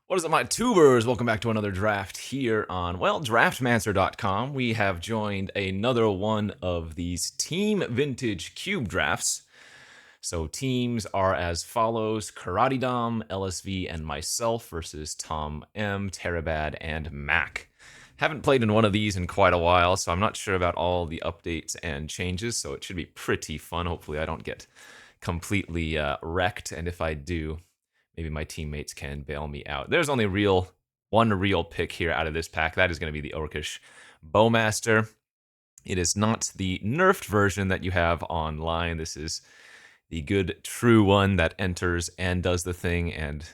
What is up, my tubers? Welcome back to another draft here on, draftmancer.com. We have joined another one of these team vintage cube drafts. So teams are as follows: Karate Dom, LSV, and myself versus Tom M, Terabad, and Mac. Haven't played in one of these in quite a while, so I'm not sure about all the updates and changes, so it should be pretty fun. Hopefully I don't get completely wrecked, and if I do, maybe my teammates can bail me out. There's only one real pick here out of this pack. That is going to be the Orcish Bowmaster. It is not the nerfed version that you have online. This is the good, true one that enters and does the thing, and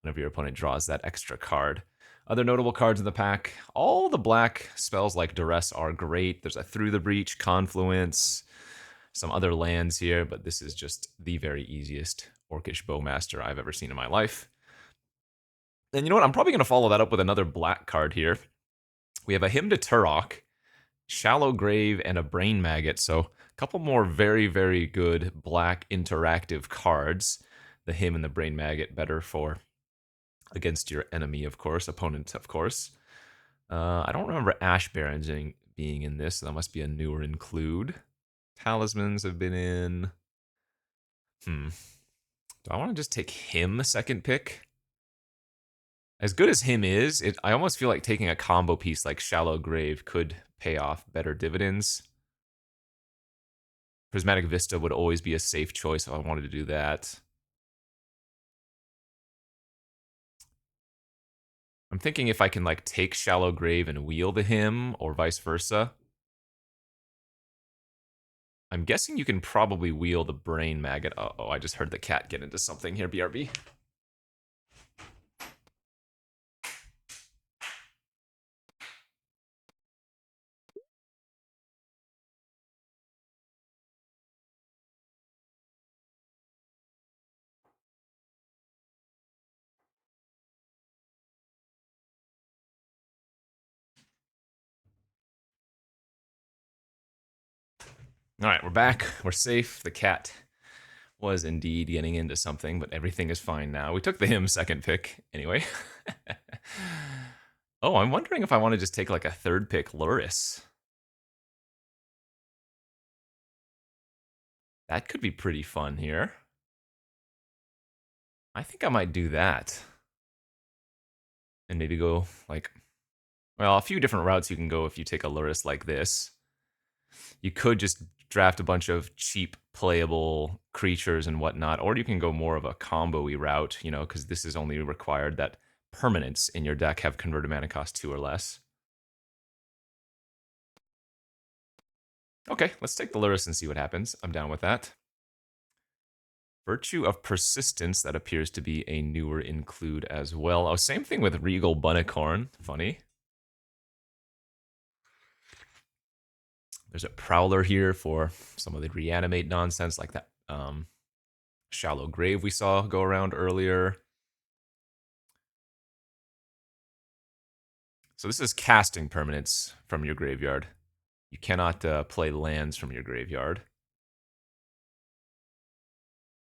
whenever your opponent draws that extra card. Other notable cards in the pack: all the black spells like Duress are great. There's a Through the Breach, Confluence, some other lands here, but this is just the very easiest Orcish Bowmaster I've ever seen in my life. And you know what? I'm probably going to follow that up with another black card here. We have a Hymn to Turok, Shallow Grave, and a Brain Maggot. So a couple more very, very good black interactive cards. The Hymn and the Brain Maggot better for against your enemy, of course, opponent, of course. I don't remember Ash Barrens being in this, so that must be a newer include. Talismans have been in. Do I want to just take him second pick? As good as him is, I almost feel like taking a combo piece like Shallow Grave could pay off better dividends. Prismatic Vista would always be a safe choice if I wanted to do that. I'm thinking if I can like take Shallow Grave and wheel the him, or vice versa. I'm guessing you can probably wheel the Brain Maggot. Uh-oh, I just heard the cat get into something here, BRB. All right, we're back. We're safe. The cat was indeed getting into something, but everything is fine now. We took the him second pick anyway. Oh, I'm wondering if I want to just take like a third pick Luris. That could be pretty fun here. I think I might do that. And maybe go like, well, a few different routes you can go if you take a Luris like this. You could just draft a bunch of cheap playable creatures and whatnot, or you can go more of a combo-y route, you know, because this is only required that permanents in your deck have converted mana cost 2 or less. Okay, let's take the Luris and see what happens. I'm down with that. Virtue of Persistence, that appears to be a newer include as well. Oh, same thing with Regal Bunnicorn. Funny. There's a Prowler here for some of the reanimate nonsense, like that Shallow Grave we saw go around earlier. So this is casting permanents from your graveyard. You cannot play lands from your graveyard.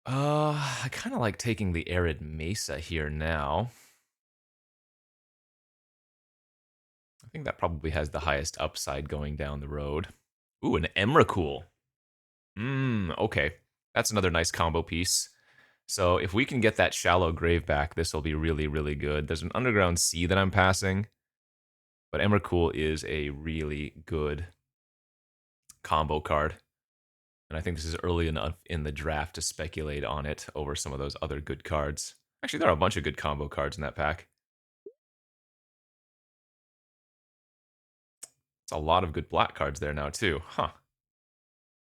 I kind of like taking the Arid Mesa here now. I think that probably has the highest upside going down the road. Ooh, an Emrakul. Okay. That's another nice combo piece. So if we can get that Shallow Grave back, this will be really, really good. There's an Underground Sea that I'm passing, but Emrakul is a really good combo card. And I think this is early enough in the draft to speculate on it over some of those other good cards. Actually, there are a bunch of good combo cards in that pack. It's a lot of good black cards there now, too. Huh.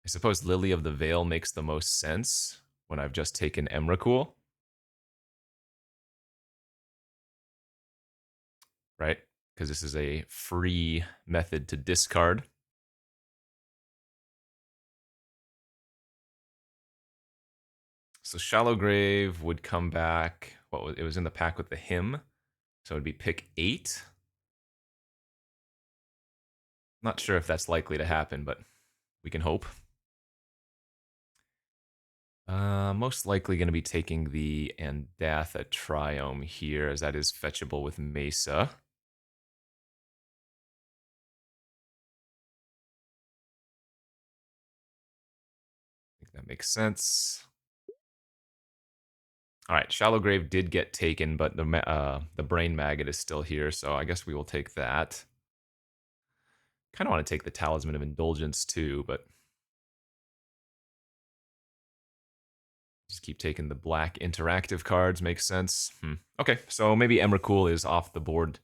I suppose Lily of the Veil makes the most sense when I've just taken Emrakul. Right? Because this is a free method to discard. So Shallow Grave would come back. It was in the pack with the hymn, so it'd be pick 8. Not sure if that's likely to happen, but we can hope. Most likely going to be taking the Andatha Triome here, as that is fetchable with Mesa. I think that makes sense. All right, Shallow Grave did get taken, but the Brain Maggot is still here, so I guess we will take that. Kind of want to take the Talisman of Indulgence too, but just keep taking the black interactive cards. Makes sense. Okay, so maybe Emrakul is off the board.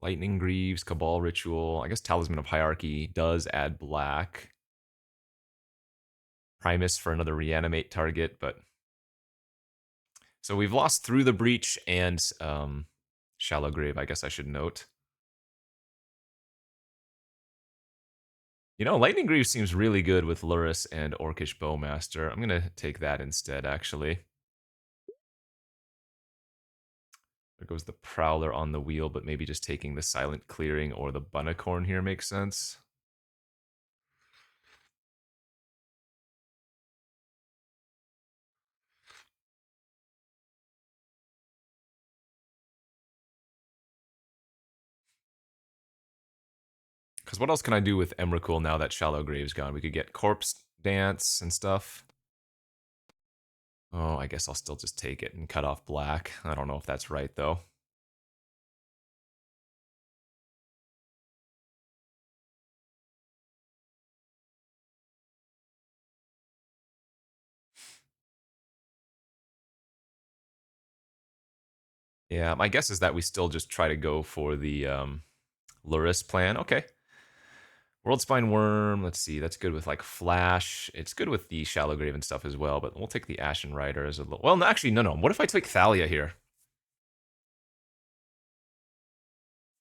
Lightning Greaves, Cabal Ritual. I guess Talisman of Hierarchy does add black. Primus for another reanimate target, but so we've lost Through the Breach and Shallow Grave, I guess I should note. You know, Lightning Greaves seems really good with Luris and Orcish Bowmaster. I'm going to take that instead, actually. There goes the Prowler on the wheel, but maybe just taking the Silent Clearing or the Bunnicorn here makes sense. Because what else can I do with Emrakul now that Shallow Grave's gone? We could get Corpse Dance and stuff. Oh, I guess I'll still just take it and cut off black. I don't know if that's right, though. Yeah, my guess is that we still just try to go for the Luris plan. Okay. World Spine Worm, let's see, that's good with like Flash. It's good with the Shallow Grave and stuff as well, but we'll take the Ashen Rider as a little. Well, no, actually, no. What if I take Thalia here?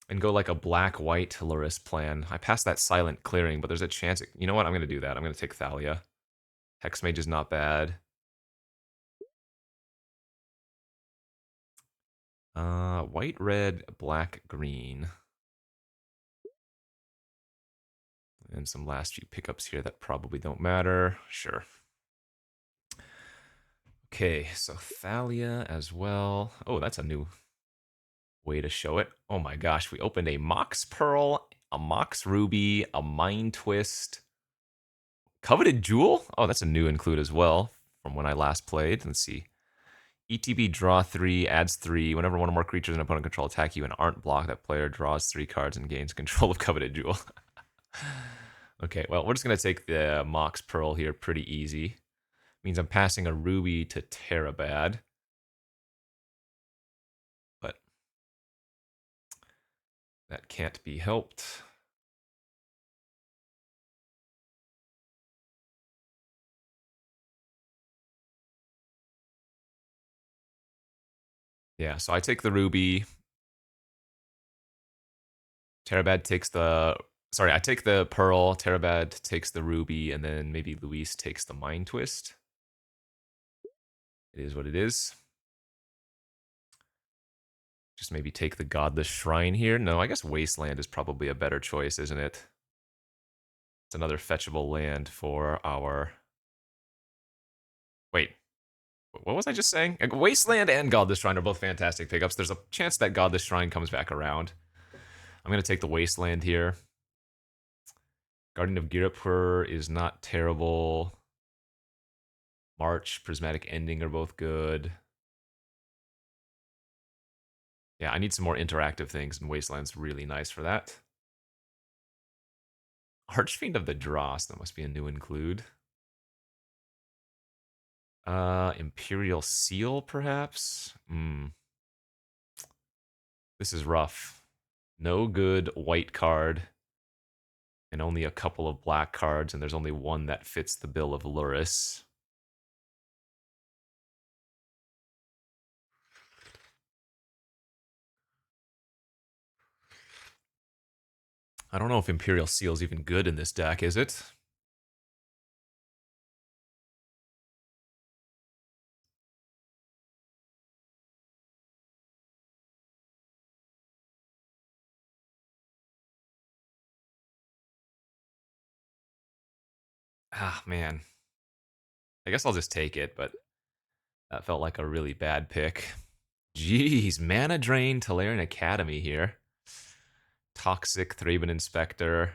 And go like a black-white Luris plan. I passed that Silent Clearing, but there's a chance. You know what? I'm going to do that. I'm going to take Thalia. Hexmage is not bad. White, red, black, green. And some last few pickups here that probably don't matter. Sure. Okay, so Thalia as well. Oh, that's a new way to show it. Oh my gosh, we opened a Mox Pearl, a Mox Ruby, a Mind Twist, Coveted Jewel. Oh, that's a new include as well from when I last played. Let's see. ETB draw 3, adds 3. Whenever one or more creatures in opponent control attack you and aren't blocked, that player draws 3 cards and gains control of Coveted Jewel. Okay, well, we're just going to take the Mox Pearl here pretty easy. Means I'm passing a Ruby to Terabad. But that can't be helped. Yeah, so I take the Ruby. Terabad takes the... Sorry, I take the Pearl, Terabad takes the Ruby, and then maybe Luis takes the Mind Twist. It is what it is. Just maybe take the Godless Shrine here. No, I guess Wasteland is probably a better choice, isn't it? It's another fetchable land for our... Wait, what was I just saying? Wasteland and Godless Shrine are both fantastic pickups. There's a chance that Godless Shrine comes back around. I'm going to take the Wasteland here. Guardian of Girapur is not terrible. March, Prismatic Ending are both good. Yeah, I need some more interactive things, and Wasteland's really nice for that. Archfiend of the Dross, that must be a new include. Imperial Seal, perhaps? This is rough. No good white card, and only a couple of black cards, and there's only one that fits the bill of Luris. I don't know if Imperial Seal's even good in this deck, is it? Ah, man. I guess I'll just take it, but that felt like a really bad pick. Jeez, Mana Drain, Talarian Academy here. Toxic, Thraben Inspector.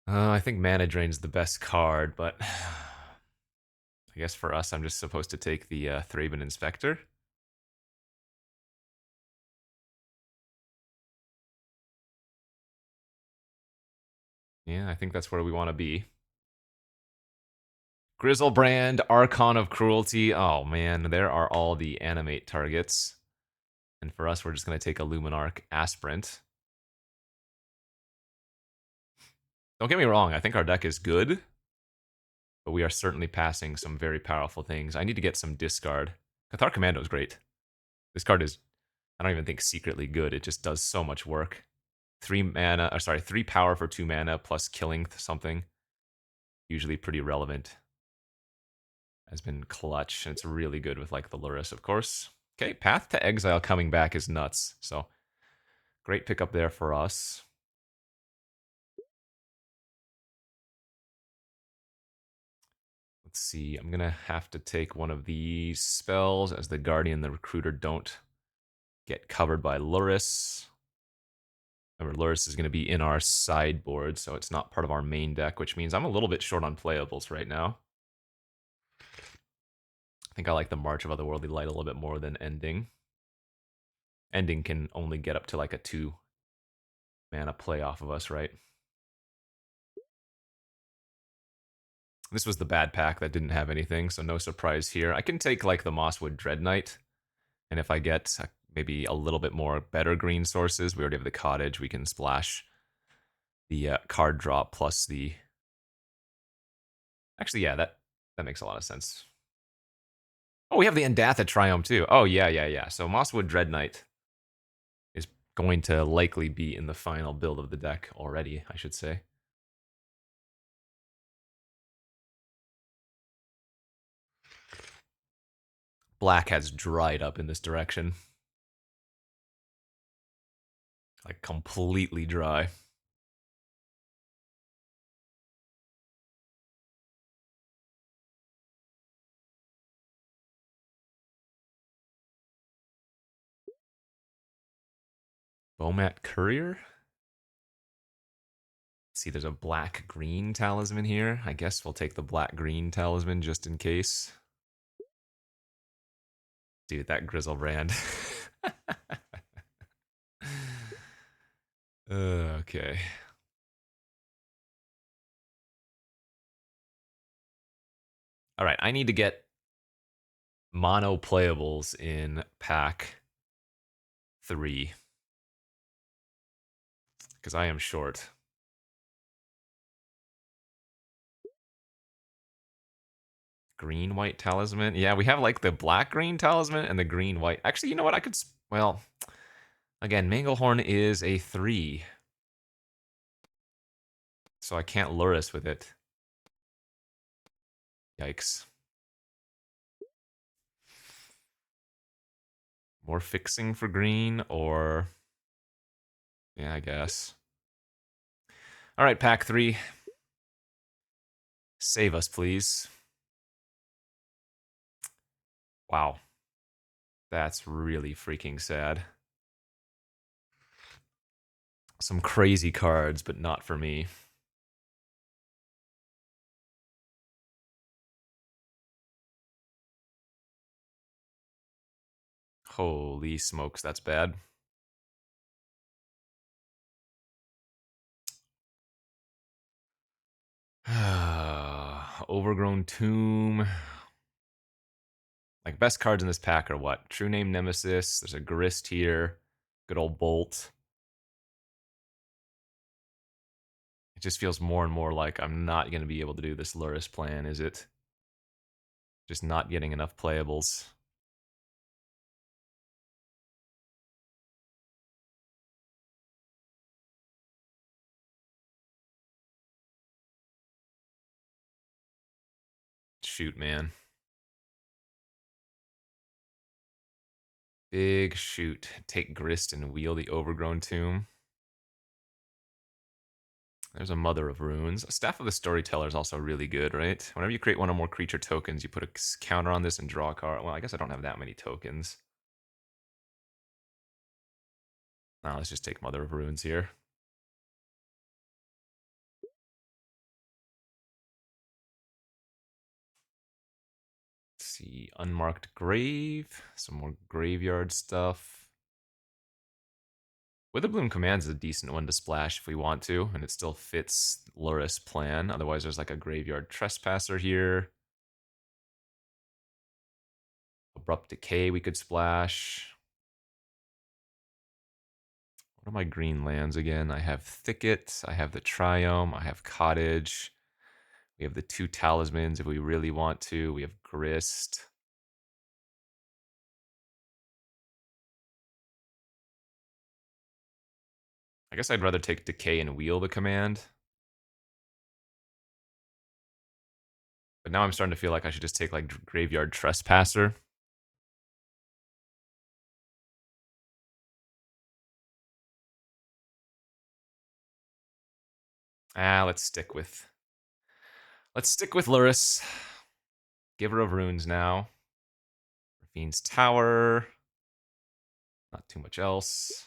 I think Mana Drain's the best card, but I guess for us, I'm just supposed to take the Thraben Inspector. Yeah, I think that's where we want to be. Grizzlebrand, Archon of Cruelty. Oh man, there are all the animate targets. And for us, we're just going to take a Luminarch Aspirant. Don't get me wrong, I think our deck is good, but we are certainly passing some very powerful things. I need to get some discard. Cathar Commando is great. This card is, I don't even think secretly good. It just does so much work. 3 power for 2 mana plus killing something. Usually pretty relevant. Has been clutch, and it's really good with like the Lurrus, of course. Okay, Path to Exile coming back is nuts. So great pickup there for us. Let's see, I'm going to have to take one of these spells as the Guardian and the Recruiter don't get covered by Lurrus. Remember, Lurrus is going to be in our sideboard, so it's not part of our main deck, which means I'm a little bit short on playables right now. I think I like the March of Otherworldly Light a little bit more than Ending. Ending can only get up to like a 2 mana play off of us, right? This was the bad pack that didn't have anything, so no surprise here. I can take like the Mosswood Dread Knight, and if I get maybe a little bit more better green sources, we already have the Cottage, we can splash the card drop plus the... Actually, yeah, that makes a lot of sense. Oh, we have the Endatha Triome too. Oh, yeah. So Mosswood Dread Knight is going to likely be in the final build of the deck already, I should say. Black has dried up in this direction. Like, completely dry. Bomat Courier? Let's see, there's a black-green talisman here. I guess we'll take the black-green talisman just in case. Dude, that Grizzlebrand. Okay. All right, I need to get mono playables in pack 3 because I am short. Green-white talisman. Yeah, we have like the black-green talisman and the green-white. Actually, you know what? I could... Well, again, Manglehorn is a 3. So I can't Lurrus with it. Yikes. More fixing for green, or... Yeah, I guess. All right, pack 3. Save us, please. Wow. That's really freaking sad. Some crazy cards, but not for me. Holy smokes, that's bad. Overgrown Tomb. Like, best cards in this pack are what? True Name Nemesis. There's a Grist here. Good old Bolt. It just feels more and more like I'm not going to be able to do this Lurrus plan, is it? Just not getting enough playables. Shoot, man. Big shoot. Take Grist and wheel the Overgrown Tomb. There's a Mother of Runes. Staff of the Storyteller is also really good, right? Whenever you create one or more creature tokens, you put a counter on this and draw a card. Well, I guess I don't have that many tokens. Now let's just take Mother of Runes here. Let's see, Unmarked Grave, some more graveyard stuff. Witherbloom Commands is a decent one to splash if we want to, and it still fits Luris' plan. Otherwise, there's like a Graveyard Trespasser here. Abrupt Decay we could splash. What are my green lands again? I have Thicket, I have the Triome, I have Cottage. We have the 2 Talismans if we really want to. We have Grist. I guess I'd rather take Decay and wheel the command. But now I'm starting to feel like I should just take like Graveyard Trespasser. Let's stick with Luris. Giver of Runes now. Fiend's Tower. Not too much else.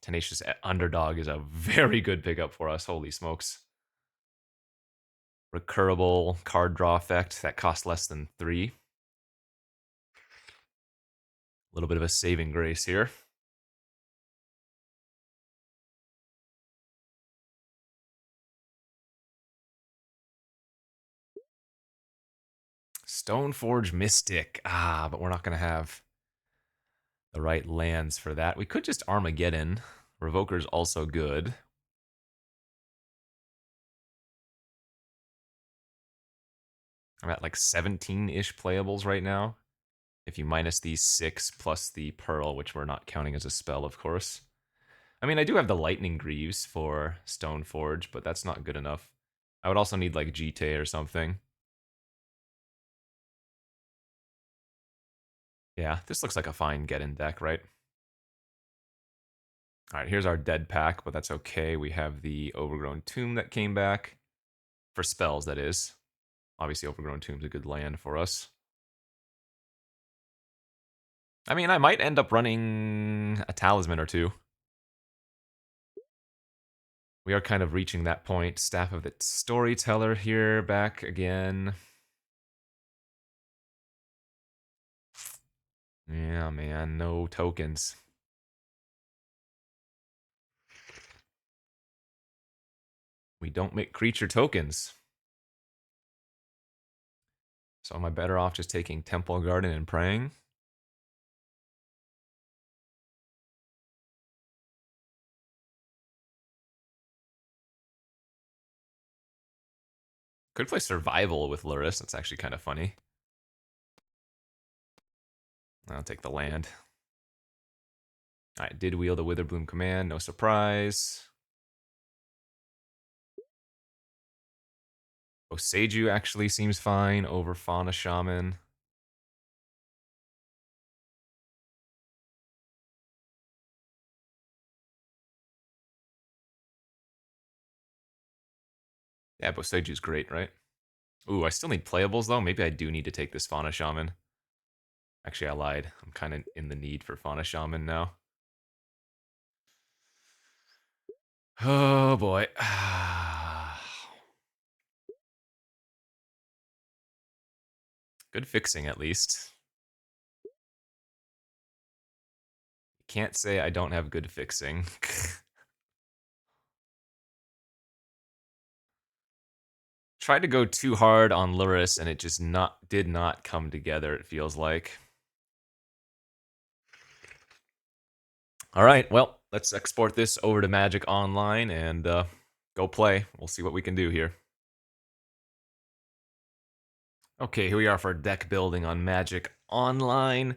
Tenacious Underdog is a very good pickup for us. Holy smokes. Recurable card draw effect that costs less than 3. A little bit of a saving grace here. Stoneforge Mystic. But we're not going to have the right lands for that. We could just Armageddon. Revoker's also good. I'm at like 17-ish playables right now. If you minus these 6 plus the Pearl, which we're not counting as a spell, of course. I mean, I do have the Lightning Greaves for Stoneforge, but that's not good enough. I would also need like Jite or something. Yeah, this looks like a fine get-in deck, right? Alright, here's our dead pack, but that's okay. We have the Overgrown Tomb that came back. For spells, that is. Obviously, Overgrown Tomb's a good land for us. I mean, I might end up running a Talisman or 2. We are kind of reaching that point. Staff of the Storyteller here, back again. Yeah, man, no tokens. We don't make creature tokens. So am I better off just taking Temple Garden and praying? Could play Survival with Luris. That's actually kind of funny. I'll take the land. Alright, did wheel the Witherbloom command. No surprise. Oseju actually seems fine over Fauna Shaman. Yeah, Boseju's great, right? Ooh, I still need playables, though. Maybe I do need to take this Fauna Shaman. Actually, I lied. I'm kind of in the need for Fauna Shaman now. Oh, boy. Good fixing, at least. Can't say I don't have good fixing. Tried to go too hard on Luris, and it just did not come together, it feels like. All right, well, let's export this over to Magic Online and go play. We'll see what we can do here. Okay, here we are for deck building on Magic Online.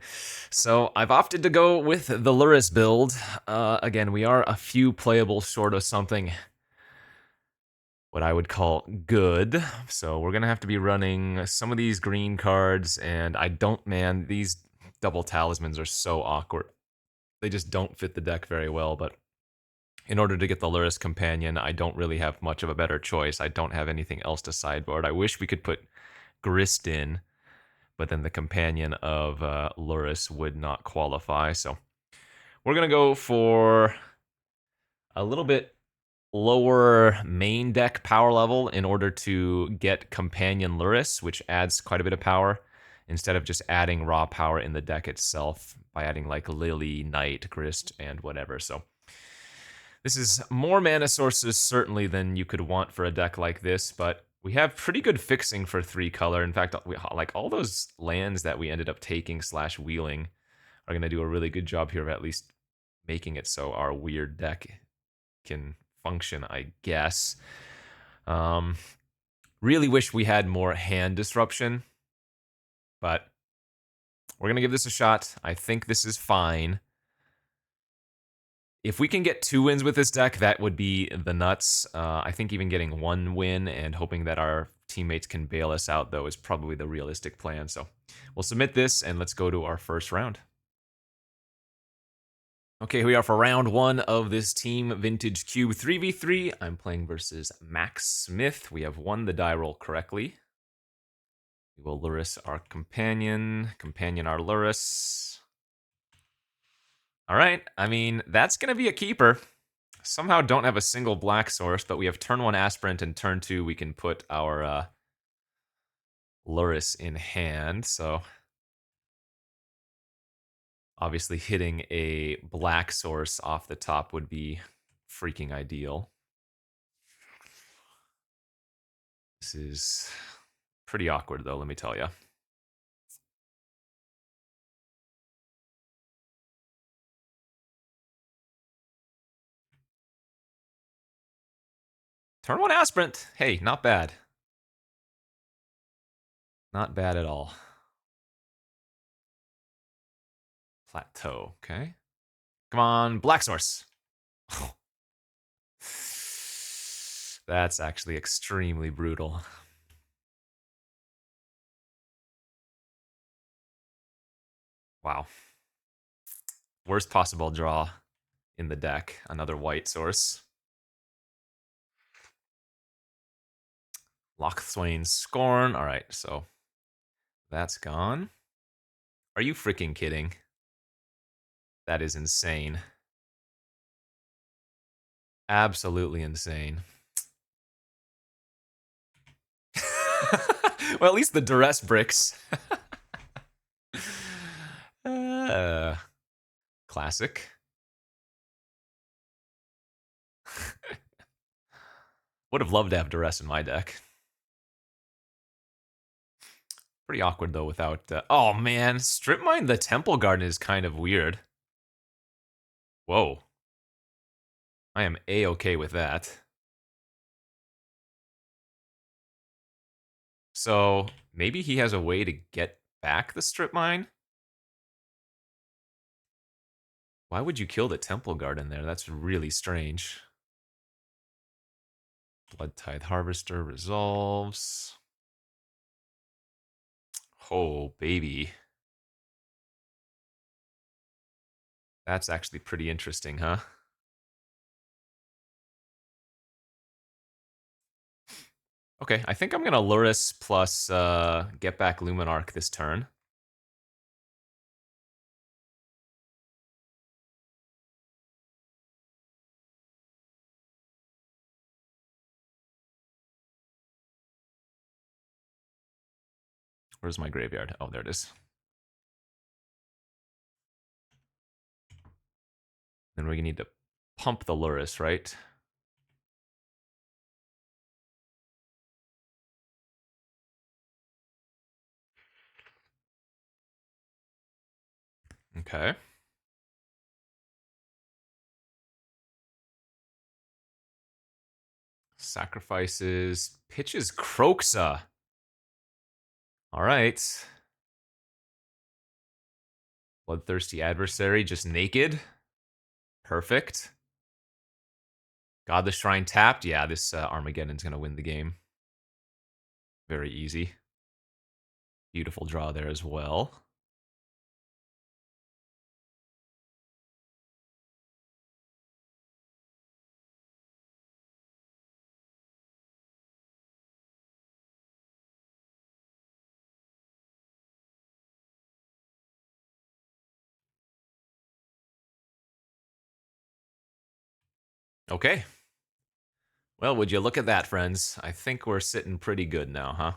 So I've opted to go with the Luris build. Again, we are a few playables short of something what I would call good. So we're going to have to be running some of these green cards, and man, these double talismans are so awkward. They just don't fit the deck very well, but In order to get the Lurrus Companion, I don't really have much of a better choice. I don't have anything else to sideboard. I wish we could put Grist in, but then the Companion of Lurrus would not qualify. So we're going to go for a little bit lower main deck power level in order to get Companion Lurrus, which adds quite a bit of power, instead of just adding raw power in the deck itself by adding like Lily, Knight, Grist, and whatever. So this is more mana sources certainly than you could want for a deck like this, but we have pretty good fixing for 3-color. In fact, like all those lands that we ended up taking / wheeling are going to do a really good job here of at least making it so our weird deck can function, I guess. Really wish we had more hand disruption, but we're going to give this a shot. I think this is fine. If we can get 2 wins with this deck, that would be the nuts. I think even getting 1 win and hoping that our teammates can bail us out, though, is probably the realistic plan. So we'll submit this, and let's go to our first round. Okay, here we are for round 1 of this Team Vintage Cube 3v3. I'm playing versus Max Smith. We have won the die roll correctly. We will Lurrus our Companion our Lurrus. All right, I mean, that's going to be a keeper. Somehow don't have a single black source, but we have turn 1 Aspirant, and turn 2 we can put our Lurrus in hand. So obviously hitting a black source off the top would be freaking ideal. This is pretty awkward, though, let me tell you. Turn 1 Aspirant. Hey, not bad. Not bad at all. Plateau, okay. Come on, black source. That's actually extremely brutal. Wow. Worst possible draw in the deck. Another white source. Lochthwain's Scorn. All right, so that's gone. Are you freaking kidding? That is insane. Absolutely insane. Well, at least the duress bricks. Classic. Would have loved to have duress in my deck. Pretty awkward, though, without... oh, man. Strip Mine the Temple Garden is kind of weird. Whoa. I am A-okay with that. So, maybe he has a way to get back the Strip Mine? Why would you kill the Temple Garden there? That's really strange. Blood Tithe Harvester resolves. Oh, baby. That's actually pretty interesting, huh? Okay, I think I'm going to Lurrus plus get back Luminarch this turn. Where's my graveyard? Oh, there it is. Then we need to pump the Lurrus, right? Okay. Sacrifices, pitches Croxa. All right. Bloodthirsty Adversary, just naked. Perfect. Godless Shrine tapped. Yeah, this Armageddon's going to win the game. Very easy. Beautiful draw there as well. Okay. Well, would you look at that, friends? I think we're sitting pretty good now, huh?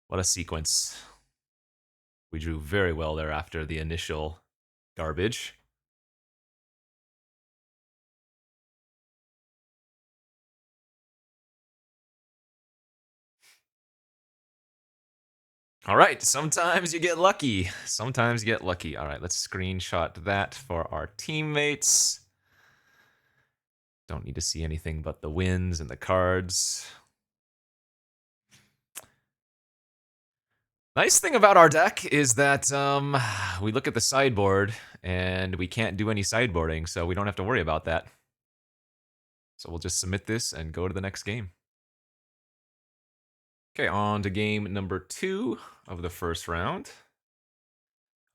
What a sequence. We drew very well there after the initial garbage. All right, sometimes you get lucky. Sometimes you get lucky. All right, let's screenshot that for our teammates. Don't need to see anything but the wins and the cards. Nice thing about our deck is that we look at the sideboard and we can't do any sideboarding, so we don't have to worry about that. So we'll just submit this and go to the next game. Okay, on to game number 2 of the first round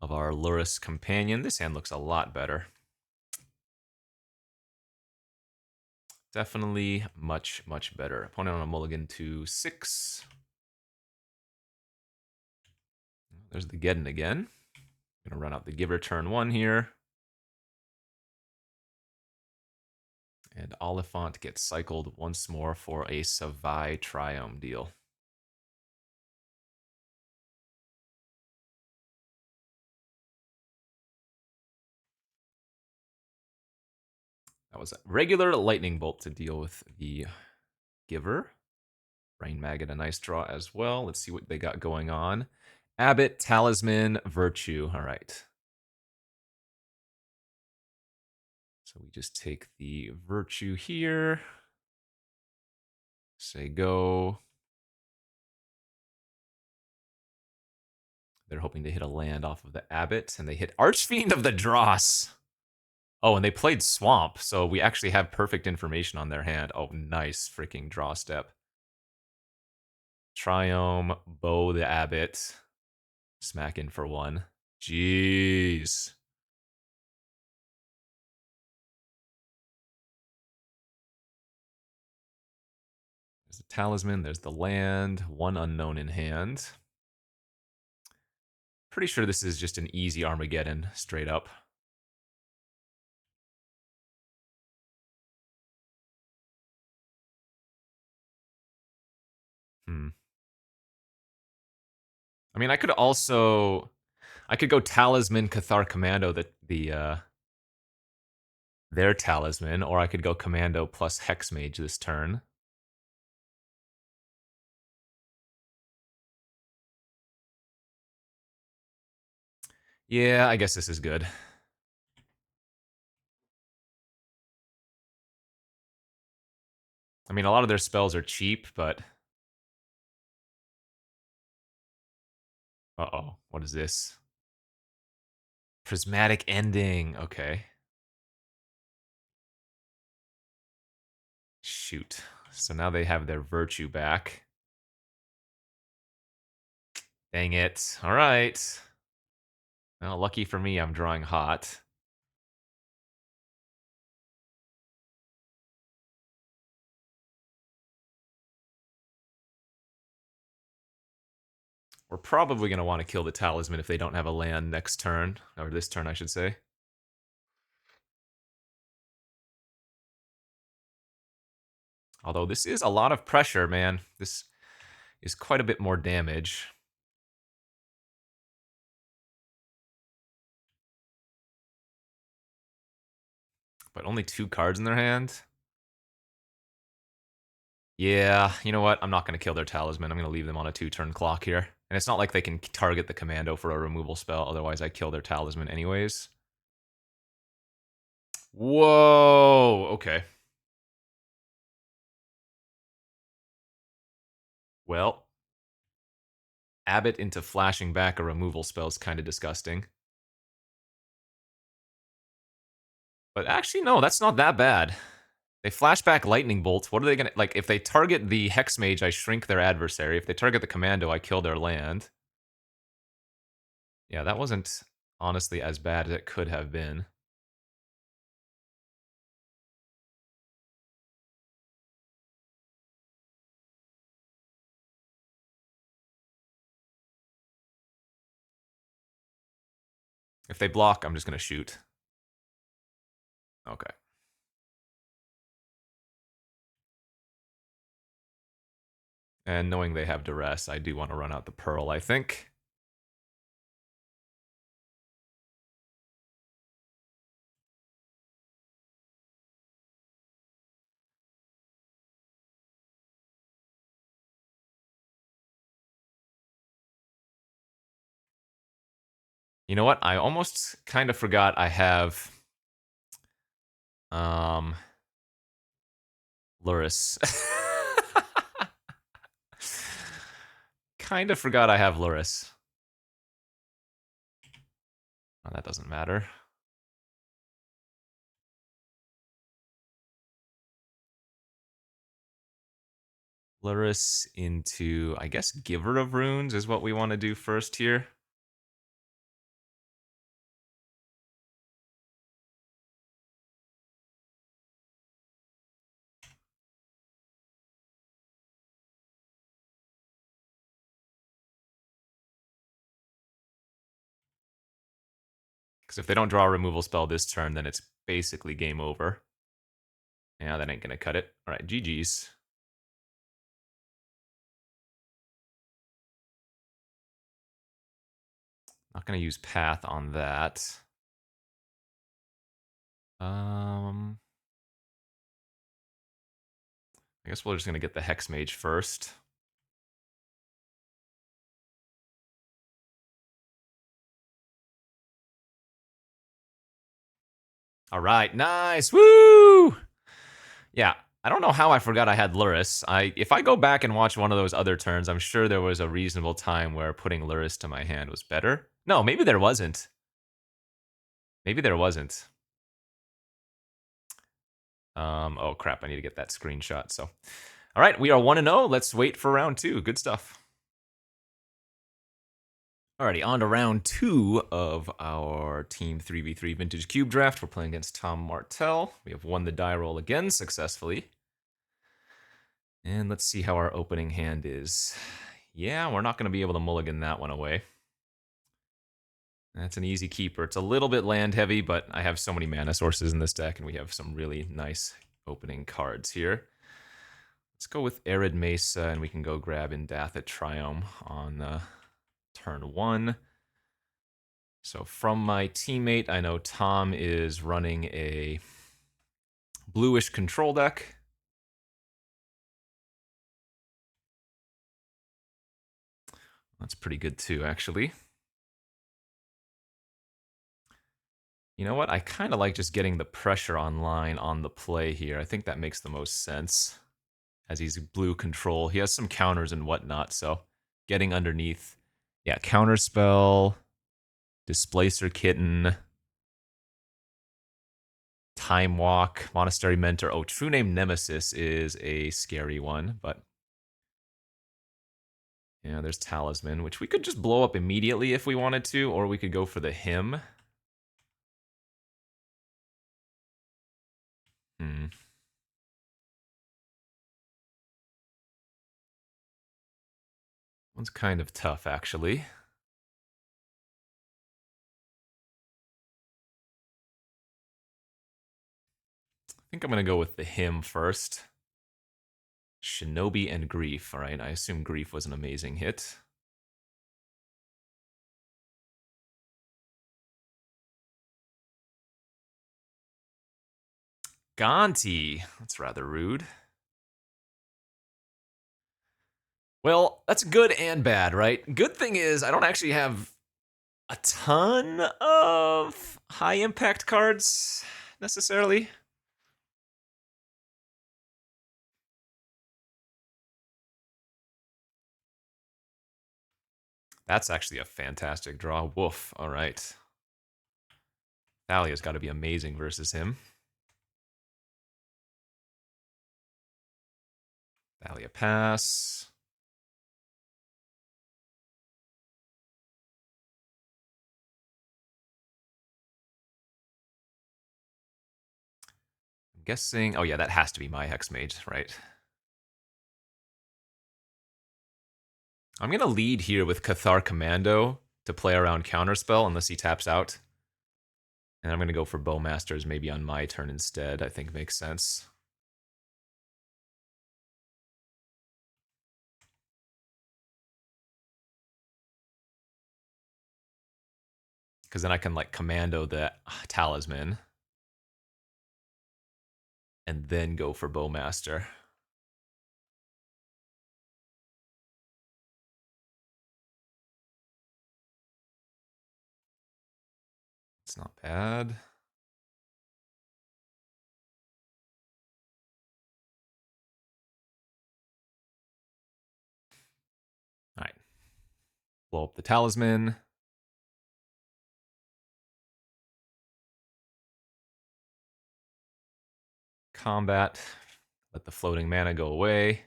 of our Lurrus Companion. This hand looks a lot better. Definitely much, much better. Opponent on a mulligan to 6. There's the Geddon again. Gonna run out the Giver turn 1 here. And Oliphant gets cycled once more for a Savai Triome deal. That was a regular Lightning Bolt to deal with the Giver. Brain Maggot, a nice draw as well. Let's see what they got going on. Abbot, Talisman, Virtue. All right. So we just take the Virtue here. Say go. They're hoping to hit a land off of the Abbot, and they hit Archfiend of the Dross. Oh, and they played Swamp, so we actually have perfect information on their hand. Oh, nice freaking draw step. Triome, Bow the Abbot. Smack in for 1. Jeez. There's the Talisman, there's the land, 1 unknown in hand. Pretty sure this is just an easy Armageddon, straight up. I mean, I could go Talisman, Cathar Commando, their Talisman, or I could go Commando plus Hexmage this turn. Yeah, I guess this is good. I mean, a lot of their spells are cheap, but... Uh-oh, what is this? Prismatic Ending, okay. Shoot. So now they have their Virtue back. Dang it. All right. Well, lucky for me, I'm drawing hot. We're probably going to want to kill the Talisman if they don't have a land next turn. Or this turn, I should say. Although this is a lot of pressure, man. This is quite a bit more damage. But only 2 cards in their hand? Yeah, you know what? I'm not going to kill their Talisman. I'm going to leave them on a 2-turn clock here. And it's not like they can target the Commando for a removal spell. Otherwise, I kill their Talisman anyways. Whoa! Okay. Well, Abbot into flashing back a removal spell is kind of disgusting. But actually, no, that's not that bad. They flash back Lightning Bolt. What are they going to... Like, if they target the Hexmage, I shrink their adversary. If they target the Commando, I kill their land. Yeah, that wasn't honestly as bad as it could have been. If they block, I'm just going to shoot. Okay. And knowing they have duress, I do want to run out the Pearl, I think. You know what? I almost kind of forgot I have Luris. Kind of forgot I have Luris. Oh, that doesn't matter. Luris into, I guess, Giver of Runes is what we want to do first here. Because if they don't draw a removal spell this turn, then it's basically game over. Yeah, that ain't gonna cut it. All right, GG's. Not gonna use Path on that. I guess we're just gonna get the Hex Mage first. All right, nice, woo! Yeah, I don't know how I forgot I had Luris. If I go back and watch one of those other turns, I'm sure there was a reasonable time where putting Luris to my hand was better. No, maybe there wasn't. Maybe there wasn't. Oh crap, I need to get that screenshot. So, all right, we are 1-0. Let's wait for round 2. Good stuff. Alrighty, on to round 2 of our Team 3v3 Vintage Cube Draft. We're playing against Tom Martell. We have won the die roll again successfully. And let's see how our opening hand is. Yeah, we're not going to be able to mulligan that one away. That's an easy keeper. It's a little bit land heavy, but I have so many mana sources in this deck, and we have some really nice opening cards here. Let's go with Arid Mesa, and we can go grab Indath at Triome on turn 1. So from my teammate, I know Tom is running a bluish control deck. That's pretty good too, actually. You know what? I kind of like just getting the pressure online on the play here. I think that makes the most sense. As he's blue control, he has some counters and whatnot, so getting underneath. Yeah, counterspell, Displacer Kitten, Time Walk, Monastery Mentor. Oh, True Name Nemesis is a scary one, but yeah, there's Talisman, which we could just blow up immediately if we wanted to, or we could go for the Hymn. One's kind of tough, actually. I think I'm going to go with the Hymn first. Shinobi and Grief. All right, I assume Grief was an amazing hit. Gonti. That's rather rude. Well, that's good and bad, right? Good thing is I don't actually have a ton of high impact cards necessarily. That's actually a fantastic draw. Woof. All right. Thalia's got to be amazing versus him. Thalia pass. I'm guessing. Oh, yeah, that has to be my Hex Mage, right? I'm going to lead here with Cathar Commando to play around Counterspell unless he taps out. And I'm going to go for Bowmasters maybe on my turn instead. I think makes sense. Because then I can like commando the Talisman. And then go for Bowmaster. It's not bad. All right. Blow up the Talisman. Combat. Let the floating mana go away.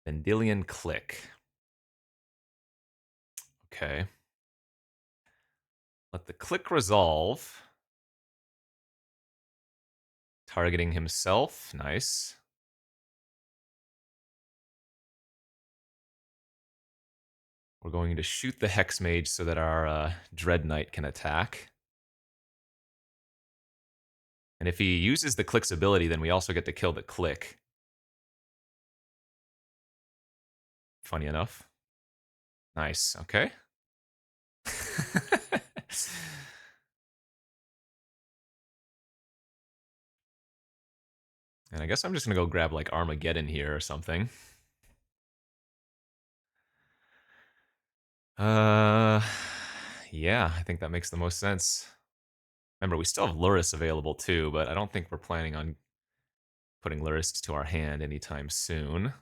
Vendilion Click. Okay. Let the click resolve. Targeting himself. Nice. We're going to shoot the Hex Mage so that our Dread Knight can attack. And if he uses the click's ability, then we also get to kill the click. Funny enough. Nice. Okay. And I guess I'm just going to go grab like Armageddon here or something. Yeah, I think that makes the most sense. Remember, we still have Luris available too, but I don't think we're planning on putting Luris to our hand anytime soon.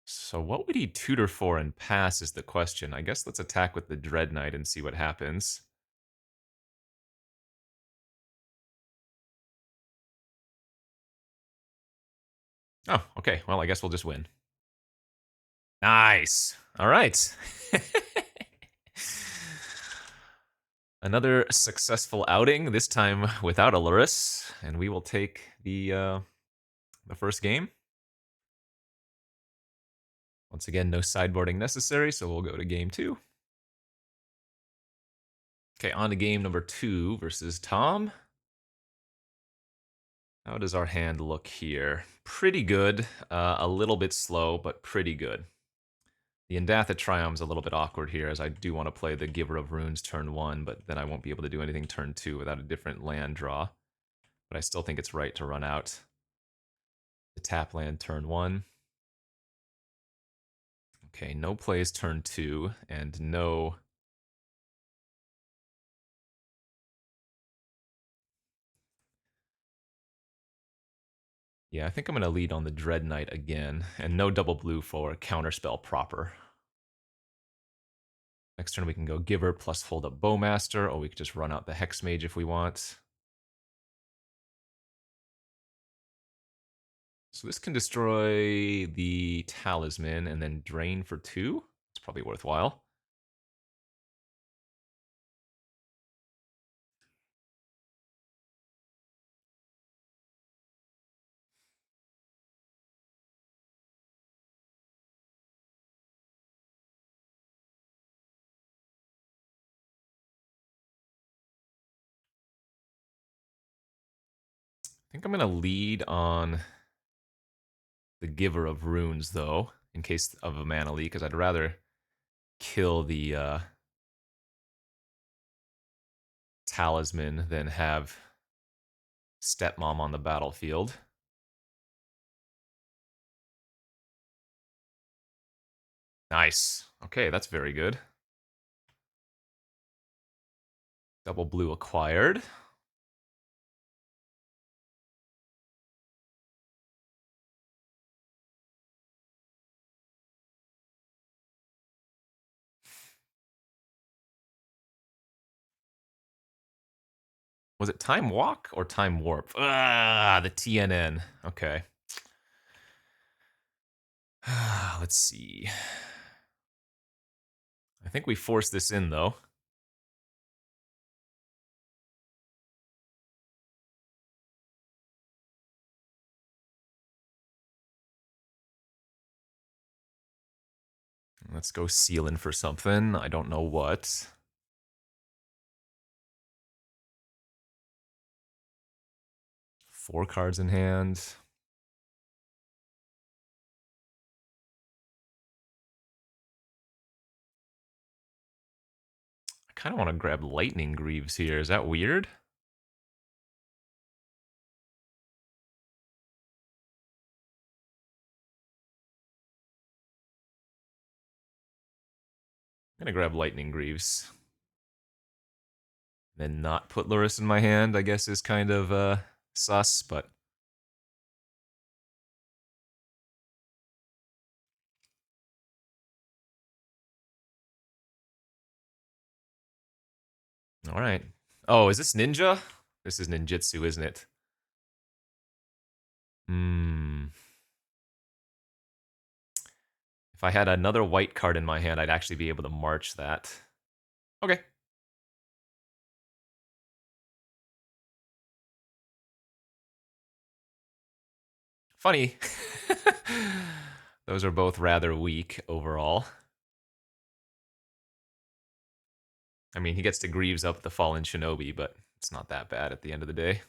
So what would he tutor for and pass is the question. I guess let's attack with the Dread Knight and see what happens. Oh, okay. Well, I guess we'll just win. Nice. All right. Another successful outing, this time without a Luris, and we will take the first game. Once again, no sideboarding necessary, so we'll go to game 2. Okay, on to game number 2 versus Tom. How does our hand look here? Pretty good. A little bit slow, but pretty good. The Indatha Triumph's a little bit awkward here, as I do want to play the Giver of Runes turn 1, but then I won't be able to do anything turn 2 without a different land draw. But I still think it's right to run out the tap land turn 1. Okay, no plays turn 2, and no... Yeah, I think I'm going to lead on the Dread Knight again, and no double blue for Counterspell proper. Next turn we can go Giver plus hold up Bowmaster, or we could just run out the Hex Mage if we want. So this can destroy the Talisman and then drain for 2. It's probably worthwhile. I think I'm going to lead on the Giver of Runes, though, in case of a mana leak, because I'd rather kill the Talisman than have Stepmom on the battlefield. Nice. Okay, that's very good. Double blue acquired. Was it Time Walk or Time Warp? Ah, the TNN. Okay. Let's see. I think we forced this in, though. Let's go sealing for something. I don't know what. Four cards in hand. I kind of want to grab Lightning Greaves here. Is that weird? I'm going to grab Lightning Greaves. Then not put Lurrus in my hand, I guess, is kind of sus, but... Alright. Oh, is this Ninja? This is Ninjutsu, isn't it? Hmm. If I had another white card in my hand, I'd actually be able to march that. Okay. Funny. Those are both rather weak overall. I mean, he gets to Greaves up the Fallen Shinobi, but it's not that bad at the end of the day.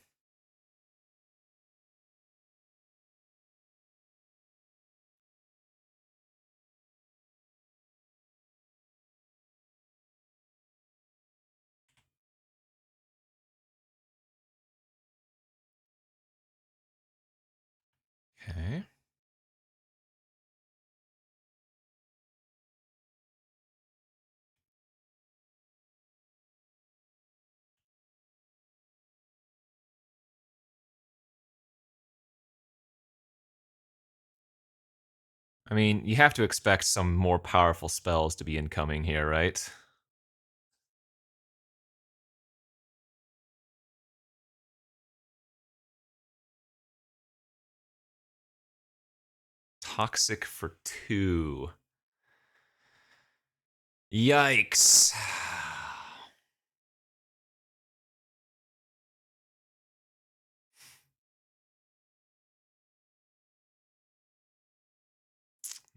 Okay. I mean, you have to expect some more powerful spells to be incoming here, right? Toxic for 2. Yikes.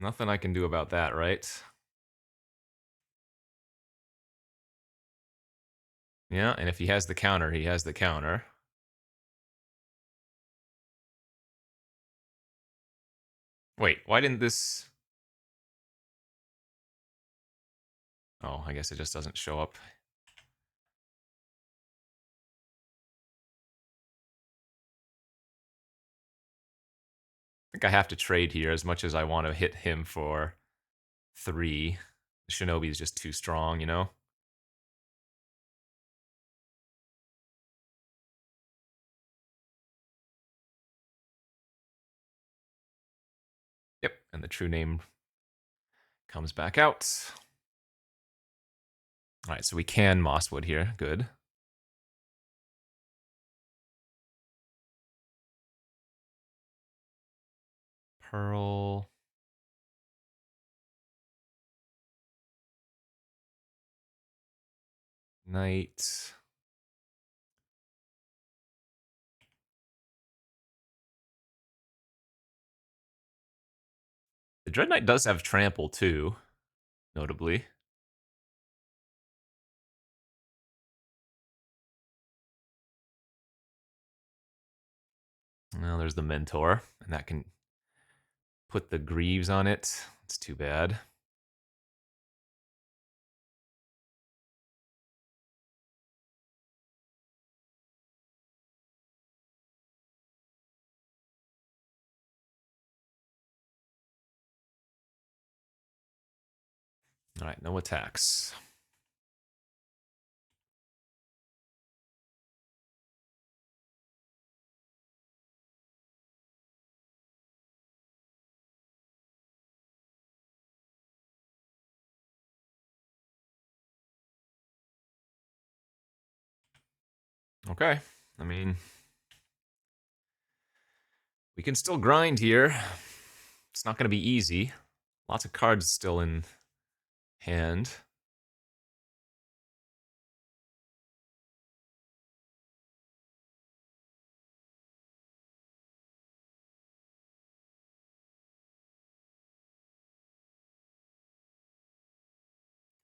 Nothing I can do about that, right? Yeah, and if he has the counter, he has the counter. Wait, why didn't this... Oh, I guess it just doesn't show up. I think I have to trade here as much as I want to hit him for 3. The Shinobi is just too strong, you know? Yep, and the true name comes back out. All right, so we can Mosswood here. Good. Pearl. Knight. The Dread Knight does have trample too, notably. Well, there's the Mentor, and that can put the Greaves on it. It's too bad. All right, no attacks. Okay, I mean, we can still grind here. It's not going to be easy. Lots of cards still in hand.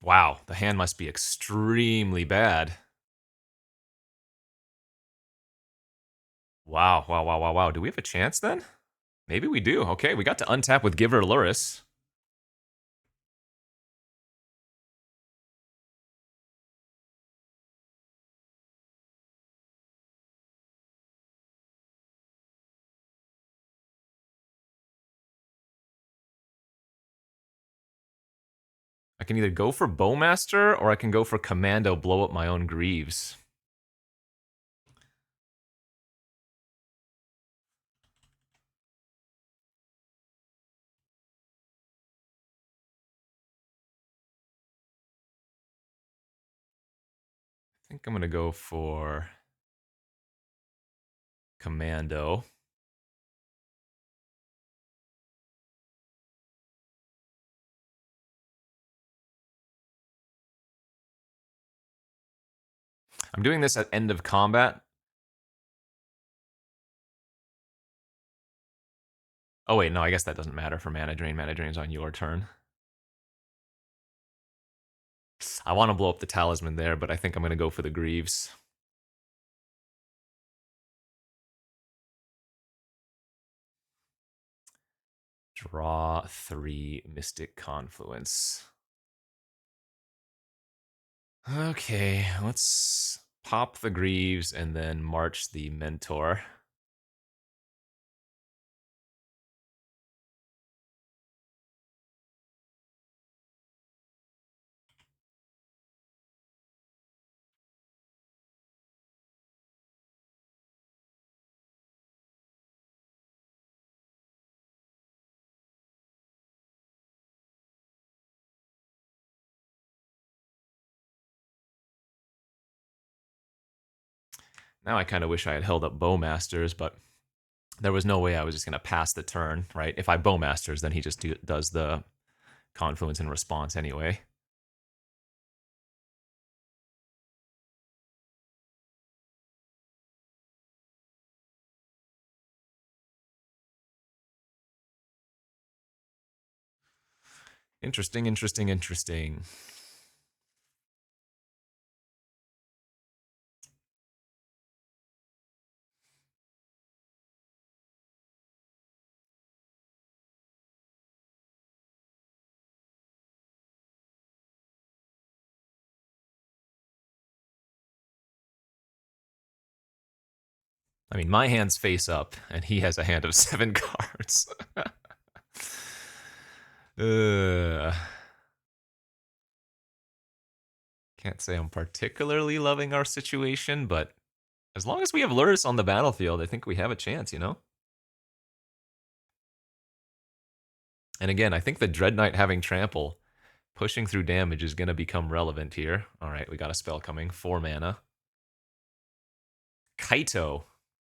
Wow, the hand must be extremely bad. Wow, wow, wow, wow, wow. Do we have a chance then? Maybe we do. Okay, we got to untap with Giver Luris. I can either go for Bowmaster or I can go for Commando, blow up my own Greaves. I think I'm going to go for Commando. I'm doing this at end of combat. Oh wait, no, I guess that doesn't matter for Mana Drain. Mana Drain's on your turn. I want to blow up the Talisman there, but I think I'm going to go for the Greaves. Draw 3 Mystic Confluence. Okay, let's pop the Greaves and then march the Mentor. Now I kind of wish I had held up Bowmasters, but there was no way I was just going to pass the turn, right? If I Bowmasters, then he just does the Confluence in response anyway. Interesting, interesting, interesting. I mean, my hand's face up, and he has a hand of 7 cards. Can't say I'm particularly loving our situation, but as long as we have Luris on the battlefield, I think we have a chance, you know? And again, I think the Dread Knight having Trample, pushing through damage is going to become relevant here. All right, we got a spell coming. 4 mana. Kaito.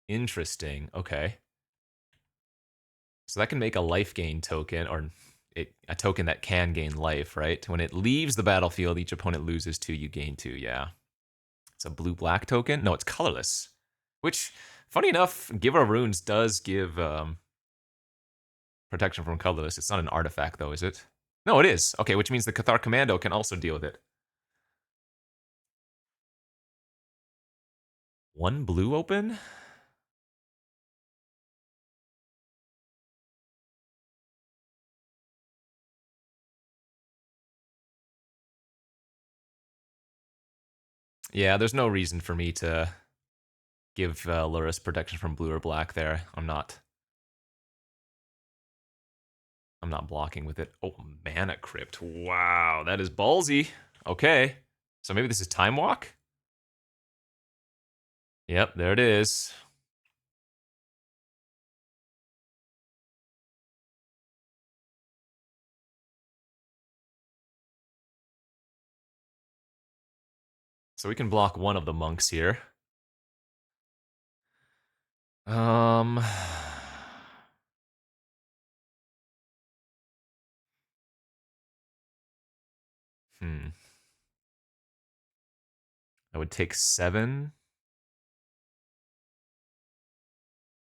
Interesting. Okay. So that can make a life gain token, or a token that can gain life, right? When it leaves the battlefield, each opponent loses 2, you gain 2, yeah. It's a blue-black token? No, it's colorless. Which, funny enough, Giver of Runes does give protection from colorless. It's not an artifact, though, is it? No, it is. Okay, which means the Cathar Commando can also deal with it. 1 blue open? Yeah, there's no reason for me to give Luris protection from blue or black there. I'm not blocking with it. Oh, Mana Crypt. Wow, that is ballsy. Okay. So maybe this is Time Walk? Yep, there it is. So we can block one of the monks here. Um... Hmm. I would take 7.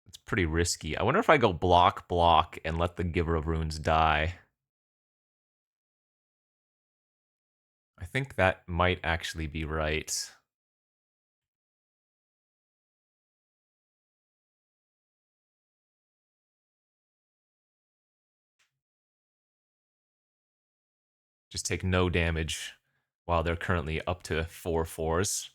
It's pretty risky. I wonder if I go block, block, and let the Giver of Runes die. I think that might actually be right. Just take no damage while they're currently up to 4/4s.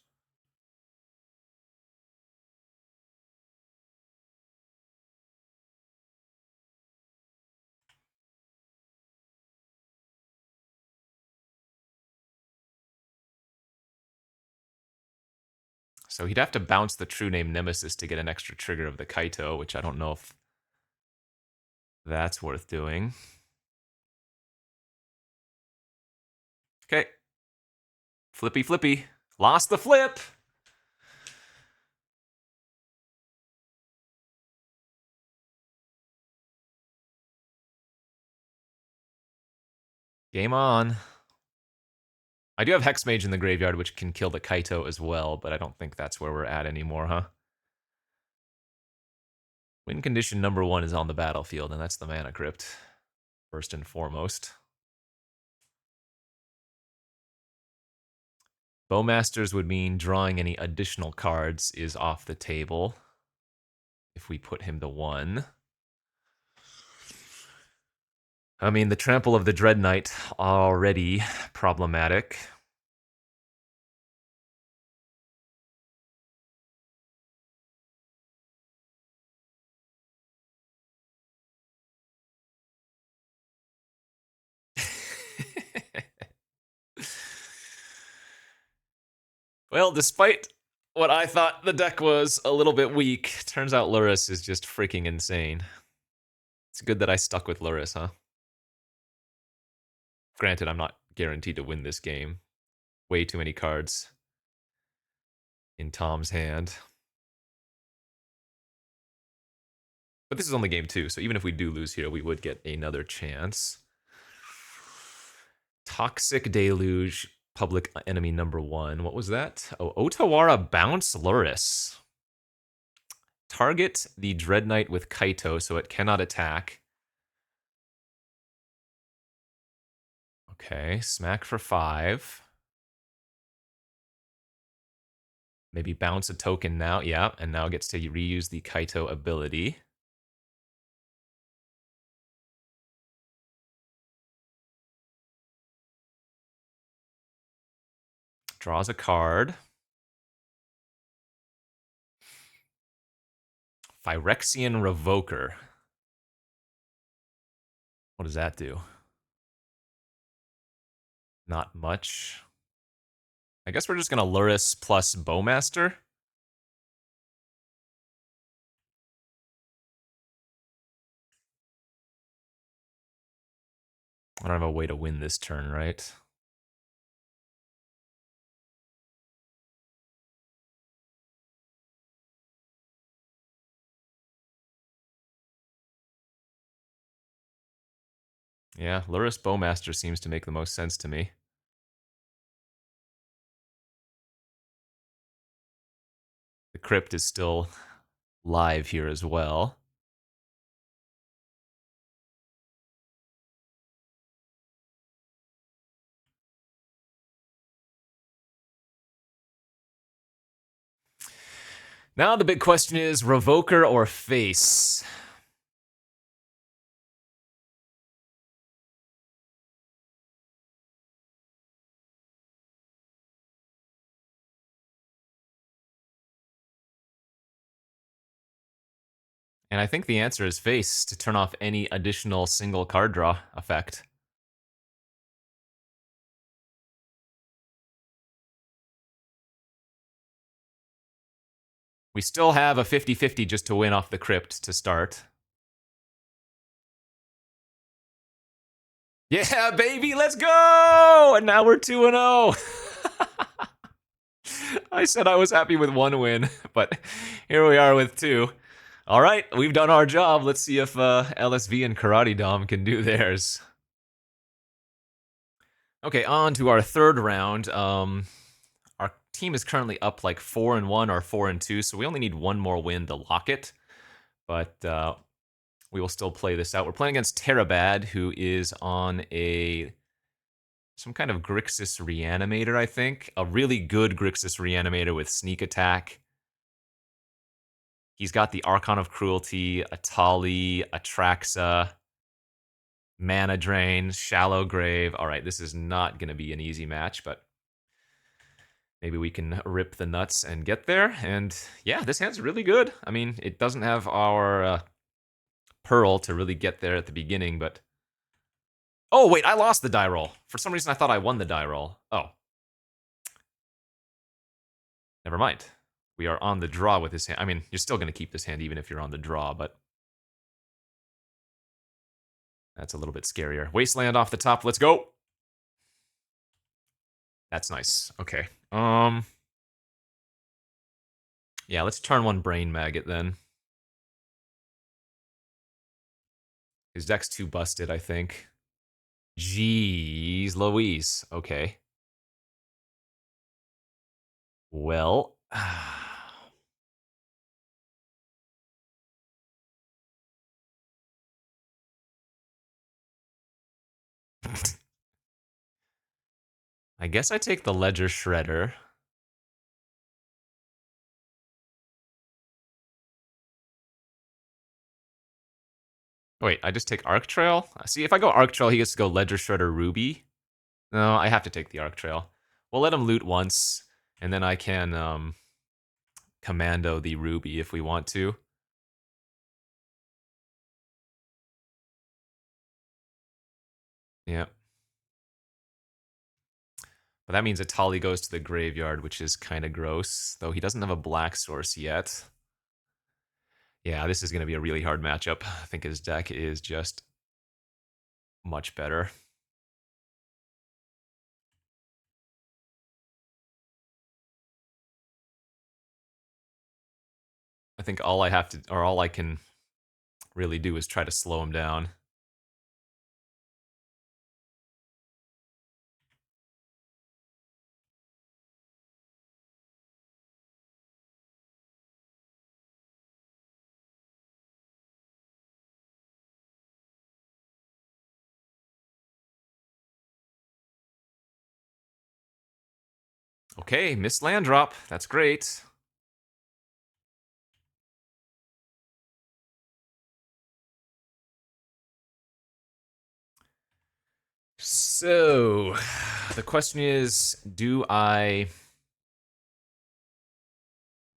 So he'd have to bounce the True Name Nemesis to get an extra trigger of the Kaito, which I don't know if that's worth doing. Okay. Flippy flippy. Lost the flip! Game on. I do have Hexmage in the graveyard, which can kill the Kaito as well, but I don't think that's where we're at anymore, huh? Win condition number 1 is on the battlefield, and that's the Mana Crypt, first and foremost. Bowmasters would mean drawing any additional cards is off the table if we put him to 1. I mean, the Trample of the Dread Knight, already problematic. Well, despite what I thought the deck was a little bit weak, turns out Luris is just freaking insane. It's good that I stuck with Luris, huh? Granted, I'm not guaranteed to win this game. Way too many cards in Tom's hand. But this is only game 2, so even if we do lose here, we would get another chance. Toxic Deluge, public enemy number 1. What was that? Oh, Otawara Bounce Luris. Target the Dread Knight with Kaito so it cannot attack. Okay, smack for 5. Maybe bounce a token now. Yeah, and now gets to reuse the Kaito ability. Draws a card. Phyrexian Revoker. What does that do? Not much. I guess we're just going to Luris plus Bowmaster. I don't have a way to win this turn, right? Yeah, Luris Bowmaster seems to make the most sense to me. The Crypt is still live here as well. Now the big question is Revoker or Face? And I think the answer is Face to turn off any additional single card draw effect. We still have a 50-50 just to win off the Crypt to start. Yeah, baby, let's go! And now we're 2-0. I said I was happy with 1 win, but here we are with 2. All right, we've done our job. Let's see if LSV and Karate Dom can do theirs. Okay, on to our third round. Our team is currently up like 4-1 or 4-2, so we only need 1 more win to lock it. But we will still play this out. We're playing against Terabad, who is on a some kind of Grixis Reanimator, I think. A really good Grixis Reanimator with Sneak Attack. He's got the Archon of Cruelty, Atali, Atraxa, Mana Drain, Shallow Grave. All right, this is not going to be an easy match, but maybe we can rip the nuts and get there. And yeah, this hand's really good. I mean, it doesn't have our Pearl to really get there at the beginning, but... Oh, wait, I lost the die roll. For some reason, I thought I won the die roll. Oh. Never mind. We are on the draw with this hand. I mean, you're still going to keep this hand even if you're on the draw, but... That's a little bit scarier. Wasteland off the top. Let's go. That's nice. Okay. Yeah, let's turn one Brain Maggot then. His deck's too busted, I think. Jeez Louise. Okay. Well... I guess I take the Ledger Shredder. Wait, I just take Arc Trail? See, if I go Arc Trail, he gets to go Ledger Shredder Ruby. No, I have to take the Arc Trail. We'll let him loot once, and then I can commando the Ruby if we want to. Yeah. But that means Atali goes to the graveyard, which is kind of gross, though he doesn't have a black source yet. Yeah, this is going to be a really hard matchup. I think his deck is just much better. I think all I have to, or all I can really do is try to slow him down. Okay, missed land drop. That's great. So, the question is, do I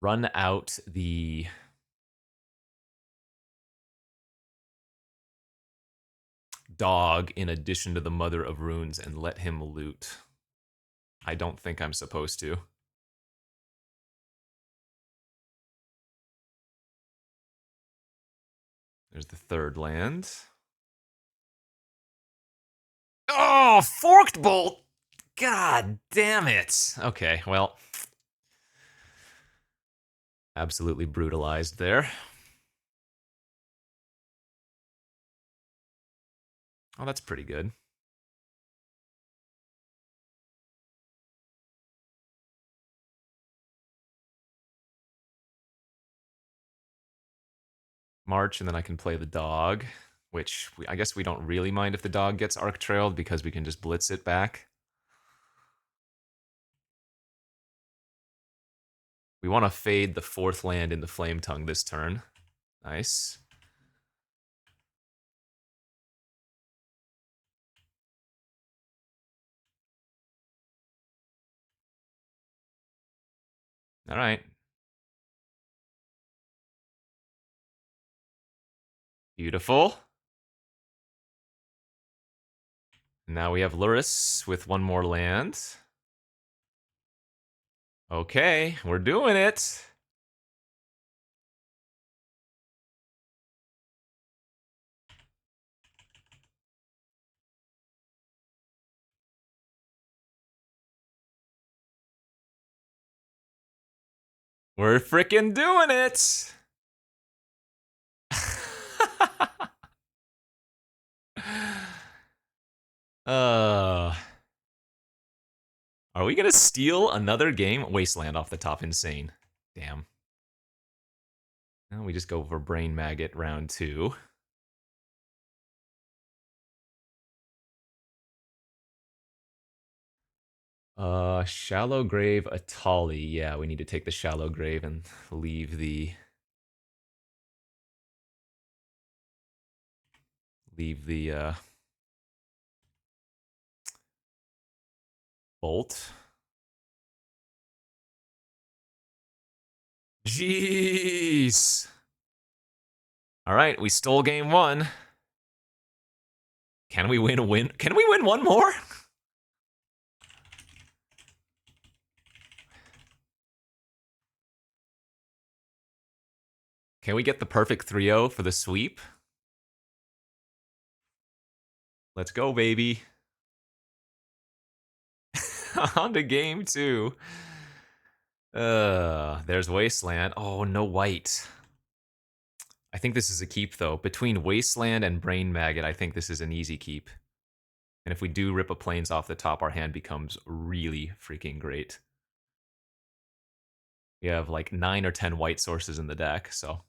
run out the dog in addition to the Mother of Runes and let him loot? I don't think I'm supposed to. There's the third land. Oh, Forked Bolt! God damn it. Okay, well. Absolutely brutalized there. Oh, that's pretty good. March, and then I can play the dog, which I guess we don't really mind if the dog gets Arc Trailed because we can just blitz it back. We want to fade the fourth land into Flame Tongue this turn. Nice. All right. Beautiful. Now we have Luris with one more land. Okay, we're doing it. We're freaking doing it. uh, are we gonna steal another game? Wasteland off the top, insane. Damn. Now we just go for Brain Maggot round 2. Shallow Grave Atali. Yeah, we need to take the Shallow Grave and leave the Bolt. Jeez. All right, we stole game one. Can we win a win? Can we win one more? Can we get the perfect 3-0 for the sweep? Let's go, baby. On to game two. There's Wasteland. Oh, no white. I think this is a keep, though. Between Wasteland and Brain Maggot, I think this is an easy keep. And if we do rip a Plains off the top, our hand becomes really freaking great. We have like 9 or 10 white sources in the deck, so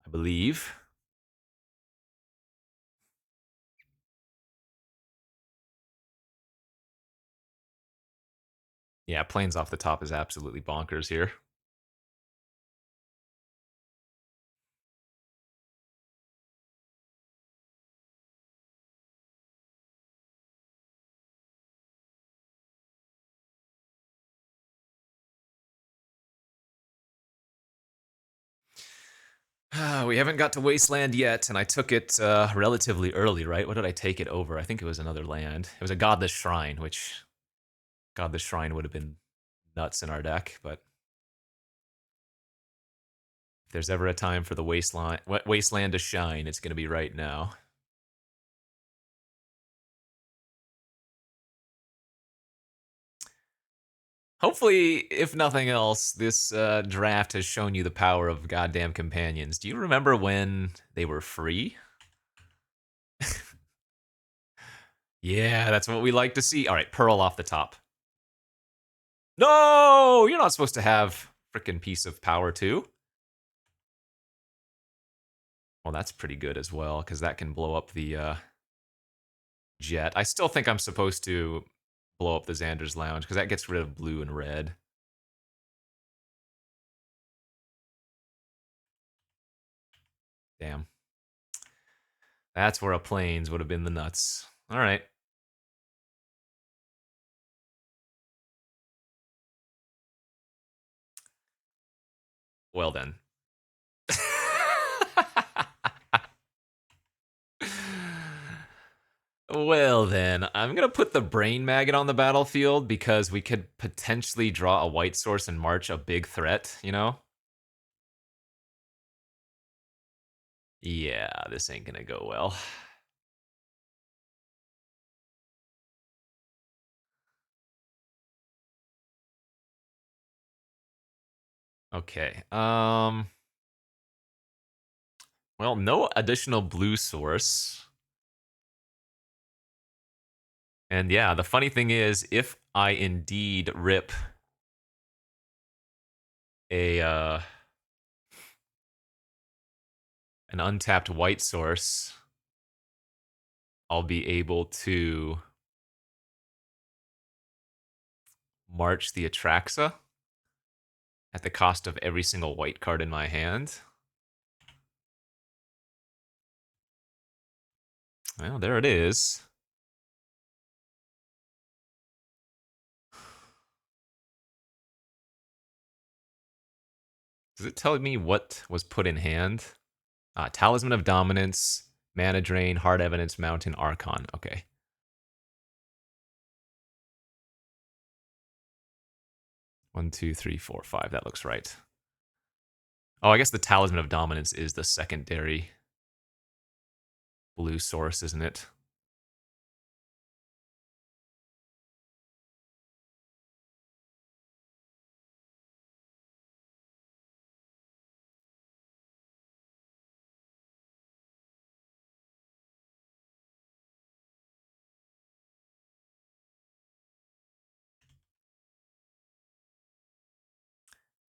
I believe. Yeah, Plains off the top is absolutely bonkers here. We haven't got to Wasteland yet, and I took it relatively early, right? What did I take it over? I think it was another land. It was a Godless Shrine, which Godless Shrine would have been nuts in our deck, but if there's ever a time for the Wasteland to shine, it's going to be right now. Hopefully, if nothing else, this draft has shown you the power of goddamn companions. Do you remember when they were free? Yeah, that's what we like to see. All right, Pearl off the top. No, you're not supposed to have frickin' piece of power too. Well, that's pretty good as well, because that can blow up the jet. I still think I'm supposed to blow up the Xander's Lounge, because that gets rid of blue and red. Damn. That's where a Plains would have been the nuts. All right. Well then. Well then, I'm gonna put the Brain Maggot on the battlefield because we could potentially draw a white source and march a big threat, you know? Yeah, this ain't gonna go well. Okay. Well, no additional blue source. And yeah, the funny thing is, if I indeed rip a an untapped white source, I'll be able to march the Atraxa at the cost of every single white card in my hand. Well, there it is. Does it tell me what was put in hand? Talisman of Dominance, Mana Drain, Hard Evidence, Mountain, Archon. Okay. 1, 2, 3, 4, 5. That looks right. Oh, I guess the Talisman of Dominance is the secondary blue source, isn't it?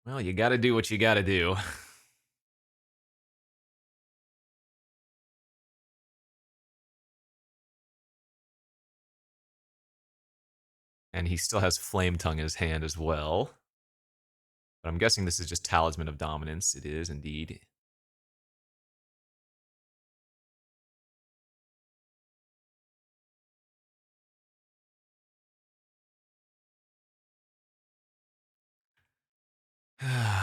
Well, you gotta do what you gotta do. And he still has Flame Tongue in his hand as well. But I'm guessing this is just Talisman of Dominance. It is, indeed.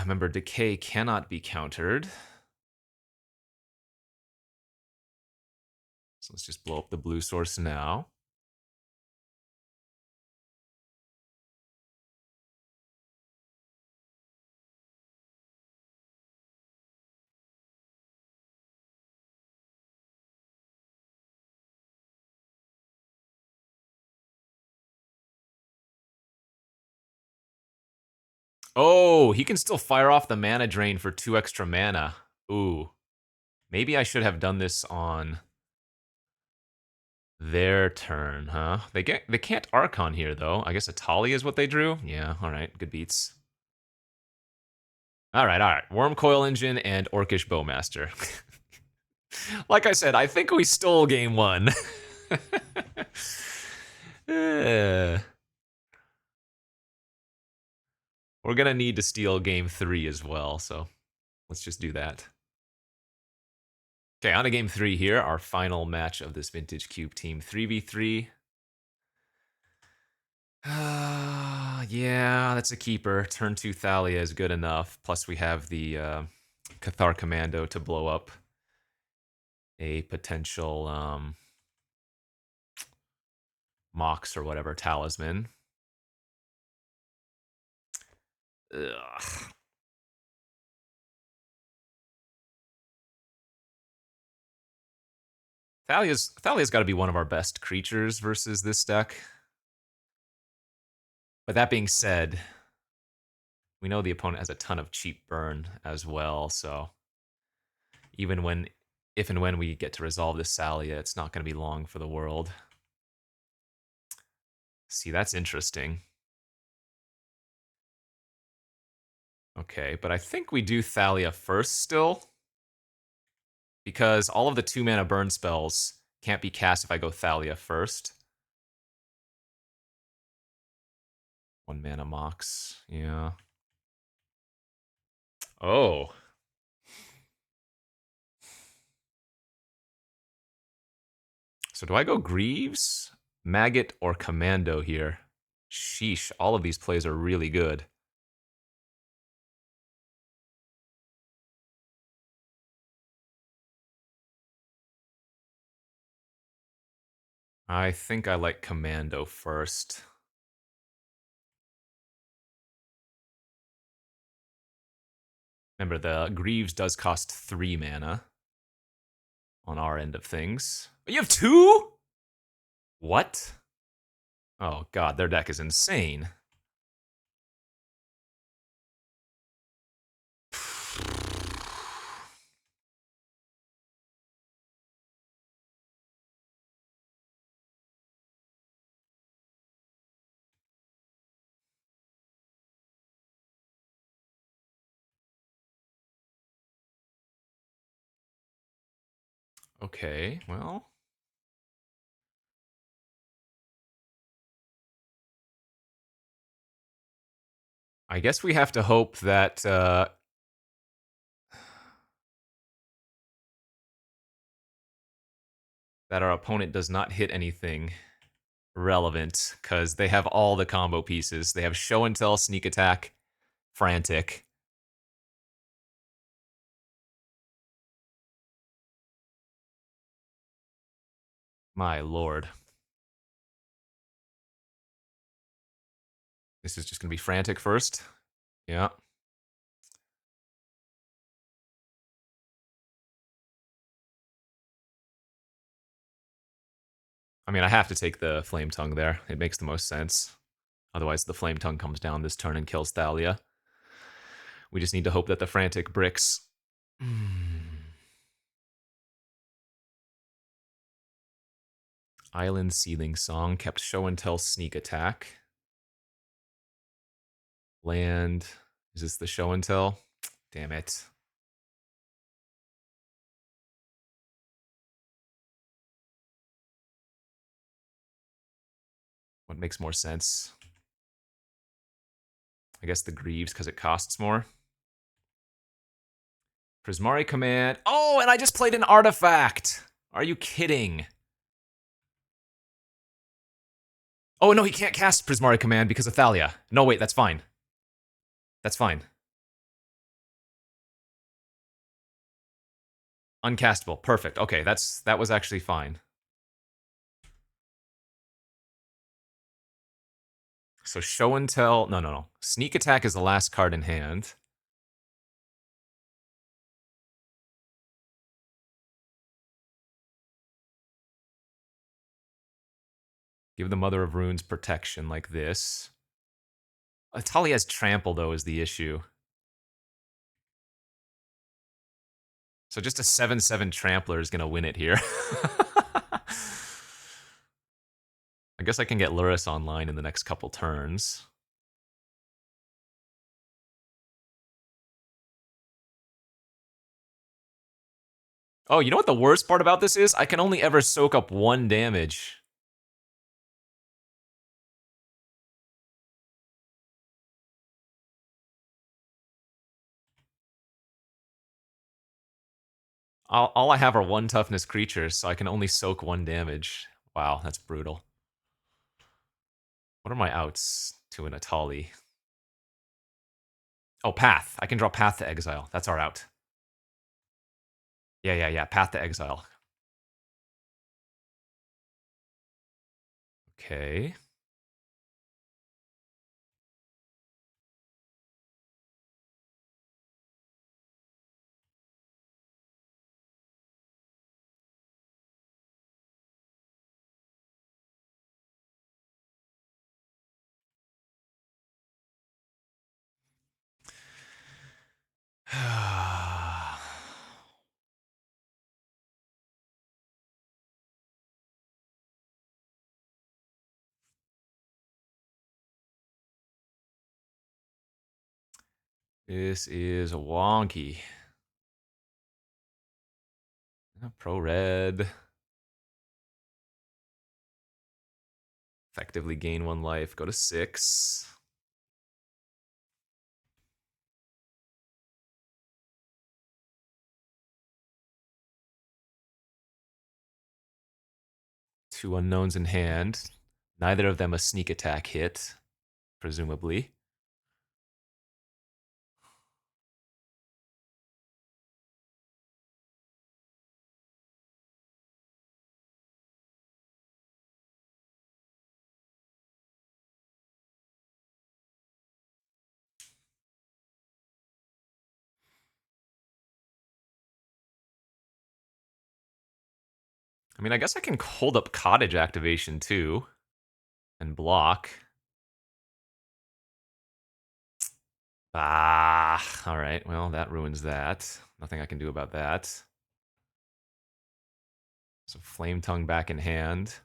Remember, Decay cannot be countered. So let's just blow up the blue source now. Oh, he can still fire off the mana drain for 2 extra mana. Ooh. Maybe I should have done this on their turn, huh? They can't Archon here, though. I guess Atali is what they drew? Yeah, alright. Good beats. Alright. Worm Coil Engine and Orcish Bowmaster. Like I said, I think we stole game 1. We're gonna need to steal game 3 as well, so let's just do that. Okay, on to game 3 here, our final match of this Vintage Cube team 3v3. Yeah, that's a keeper. Turn 2 Thalia is good enough. Plus we have the Cathar Commando to blow up a potential Mox or whatever talisman. Ugh. Thalia's got to be one of our best creatures versus this deck. But that being said, we know the opponent has a ton of cheap burn as well, so even when, if and when we get to resolve this Thalia, it's not going to be long for the world. See, that's interesting. Okay, but I think we do Thalia first still, because all of the 2-mana burn spells can't be cast if I go Thalia first. 1-mana Mox, yeah. Oh. So do I go Greaves, Maggot, or Commando here? Sheesh, all of these plays are really good. I think I like Commando first. Remember, the Greaves does cost 3 mana on our end of things. You have 2? What? Oh god, their deck is insane. Okay, well. I guess we have to hope that that our opponent does not hit anything relevant, because they have all the combo pieces. They have Show and Tell, Sneak Attack, Frantic. My lord. This is just going to be Frantic first. Yeah. I mean, I have to take the Flame Tongue there. It makes the most sense. Otherwise, the Flame Tongue comes down this turn and kills Thalia. We just need to hope that the Frantic bricks. Island Sealing Song kept Show and Tell, Sneak Attack. Land. Is this the Show and Tell? Damn it. What makes more sense? I guess the Greaves because it costs more. Prismari Command. Oh, and I just played an artifact. Are you kidding? Oh, no, he can't cast Prismari Command because of Thalia. No, wait, that's fine. That's fine. Uncastable. Perfect. Okay, that was actually fine. So show and tell. No, no, no. Sneak attack is the last card in hand. Give the Mother of Runes protection like this. Talia's trample, though, is the issue. So just a 7/7 trampler is going to win it here. I guess I can get Luris online in the next couple turns. Oh, you know what the worst part about this is? I can only ever soak up 1 damage. All I have are 1 toughness creatures, so I can only soak 1 damage. Wow, that's brutal. What are my outs to an Atali? Oh, Path. I can draw Path to Exile. That's our out. Yeah. Path to Exile. Okay. This is wonky. Pro red. Effectively gain 1 life. Go to 6. Two unknowns in hand. Neither of them a sneak attack hit, presumably. I mean, I guess I can hold up Cottage activation too and block. Ah, all right. Well, that ruins that. Nothing I can do about that. So Flame Tongue back in hand.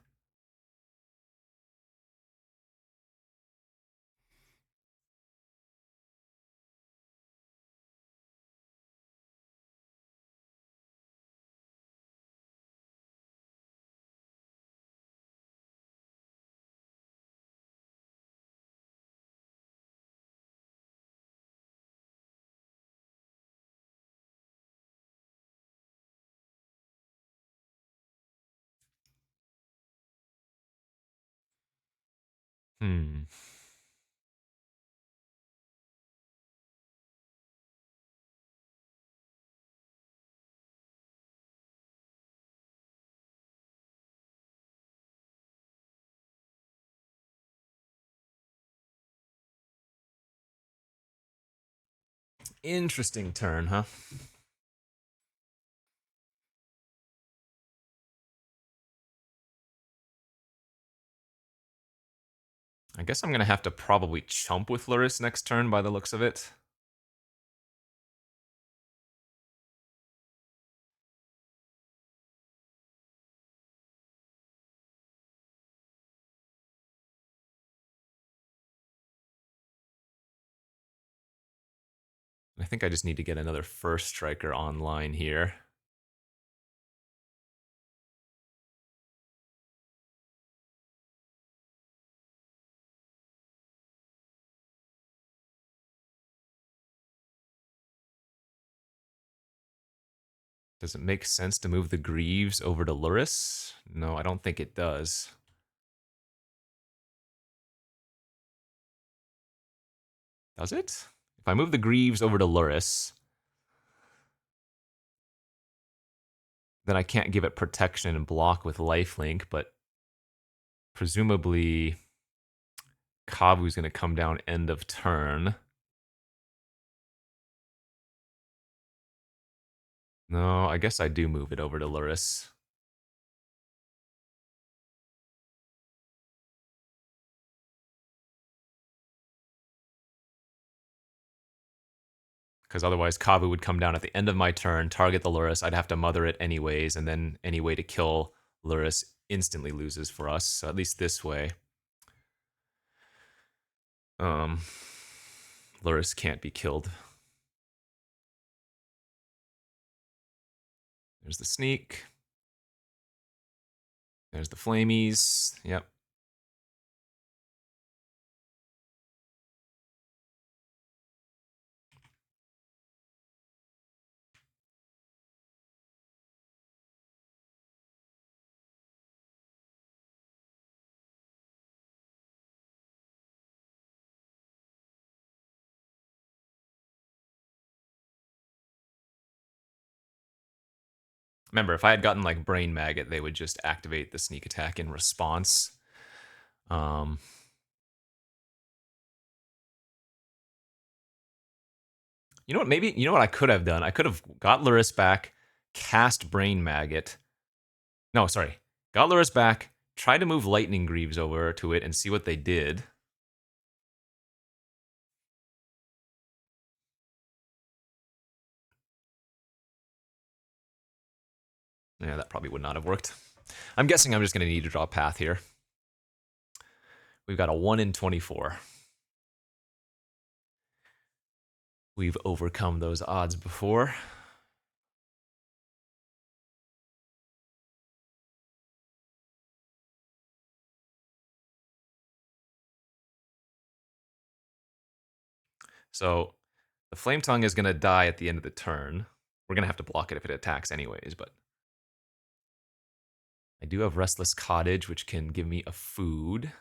Hmm. Interesting turn, huh? I guess I'm going to have to probably chump with Luris next turn by the looks of it. I think I just need to get another first striker online here. Does it make sense to move the Greaves over to Luris? No, I don't think it does. Does it? If I move the Greaves over to Luris, then I can't give it protection and block with lifelink, but presumably Kavu's going to come down end of turn. No, I guess I do move it over to Luris. Because otherwise Kavu would come down at the end of my turn, target the Luris, I'd have to mother it anyways, and then any way to kill Luris instantly loses for us, so at least this way. Luris can't be killed. There's the sneak. There's the flamies. Yep. Remember, if I had gotten like Brain Maggot, they would just activate the sneak attack in response. You know what? Maybe, you know what I could have done? I could have got Luris back, cast Brain Maggot. No, sorry. Got Luris back, tried to move Lightning Greaves over to it and see what they did. Yeah, that probably would not have worked. I'm guessing I'm just going to need to draw a path here. We've got a 1 in 24. We've overcome those odds before. So the Flame Tongue is going to die at the end of the turn. We're going to have to block it if it attacks anyways, but I do have Restless Cottage, which can give me a food.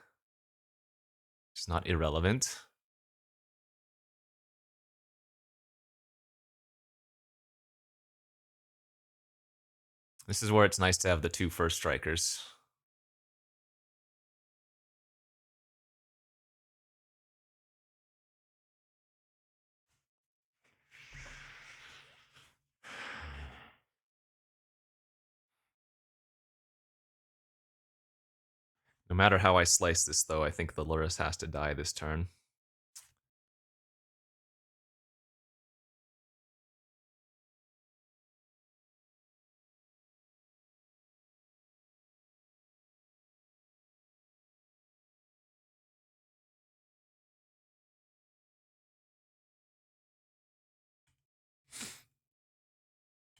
It's not irrelevant. This is where it's nice to have the 2 first strikers. No matter how I slice this, though, I think the Luris has to die this turn.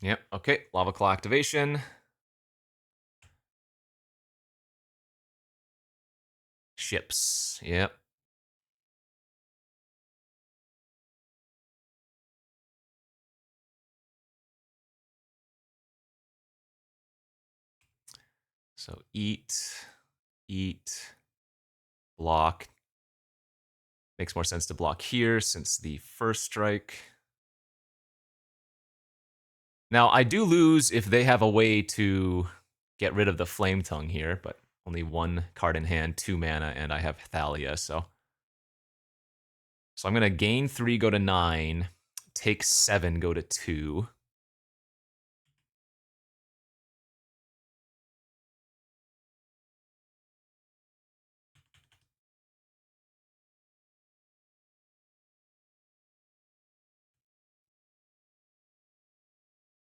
Yep, okay, Lava Claw activation. Ships, yep. So eat, block. Makes more sense to block here since the first strike. Now, I do lose if they have a way to get rid of the Flame Tongue here, but only 1 card in hand, 2 mana, and I have Thalia, so. So I'm going to gain 3, go to 9, take 7, go to 2.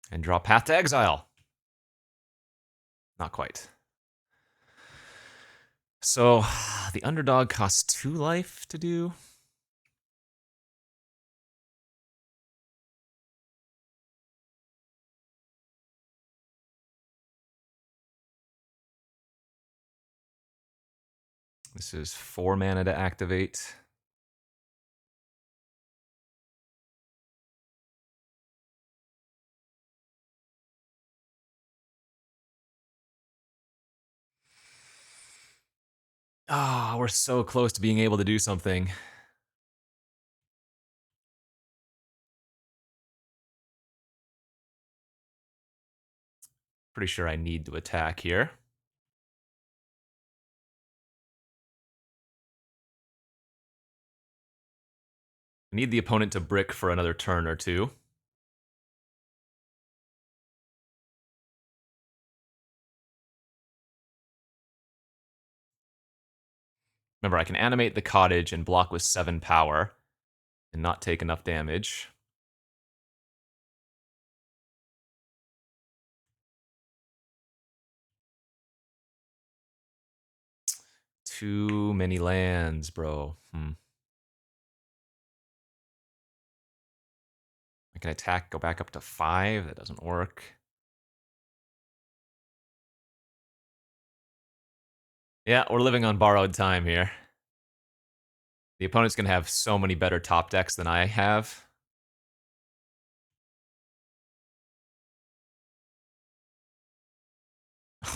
And draw Path to Exile. Not quite. So the underdog costs 2 life to do. This is 4 mana to activate. Ah, we're so close to being able to do something. Pretty sure I need to attack here. I need the opponent to brick for another turn or two. Remember, I can animate the cottage and block with 7 power and not take enough damage. Too many lands, bro. I can attack, go back up to 5. That doesn't work. Yeah, we're living on borrowed time here. The opponent's going to have so many better top decks than I have.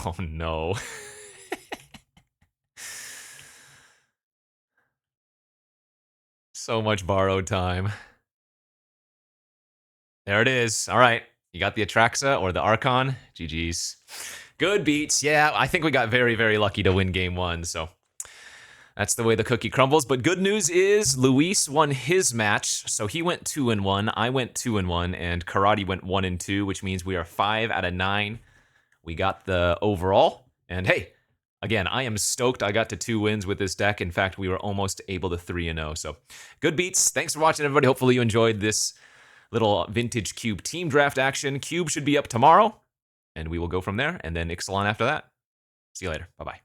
Oh, no. So much borrowed time. There it is. All right. You got the Atraxa or the Archon. GG's. Good beats. Yeah, I think we got very, very lucky to win game 1, so that's the way the cookie crumbles. But good news is Luis won his match, so he went 2-1. I went 2-1, and Karate went 1-2, which means we are 5 out of 9. We got the overall, and hey, again, I am stoked I got to 2 wins with this deck. In fact, we were almost able to 3-0. So good beats. Thanks for watching, everybody. Hopefully you enjoyed this little Vintage Cube team draft action. Cube should be up tomorrow, and we will go from there, and then Ixalan after that. See you later. Bye-bye.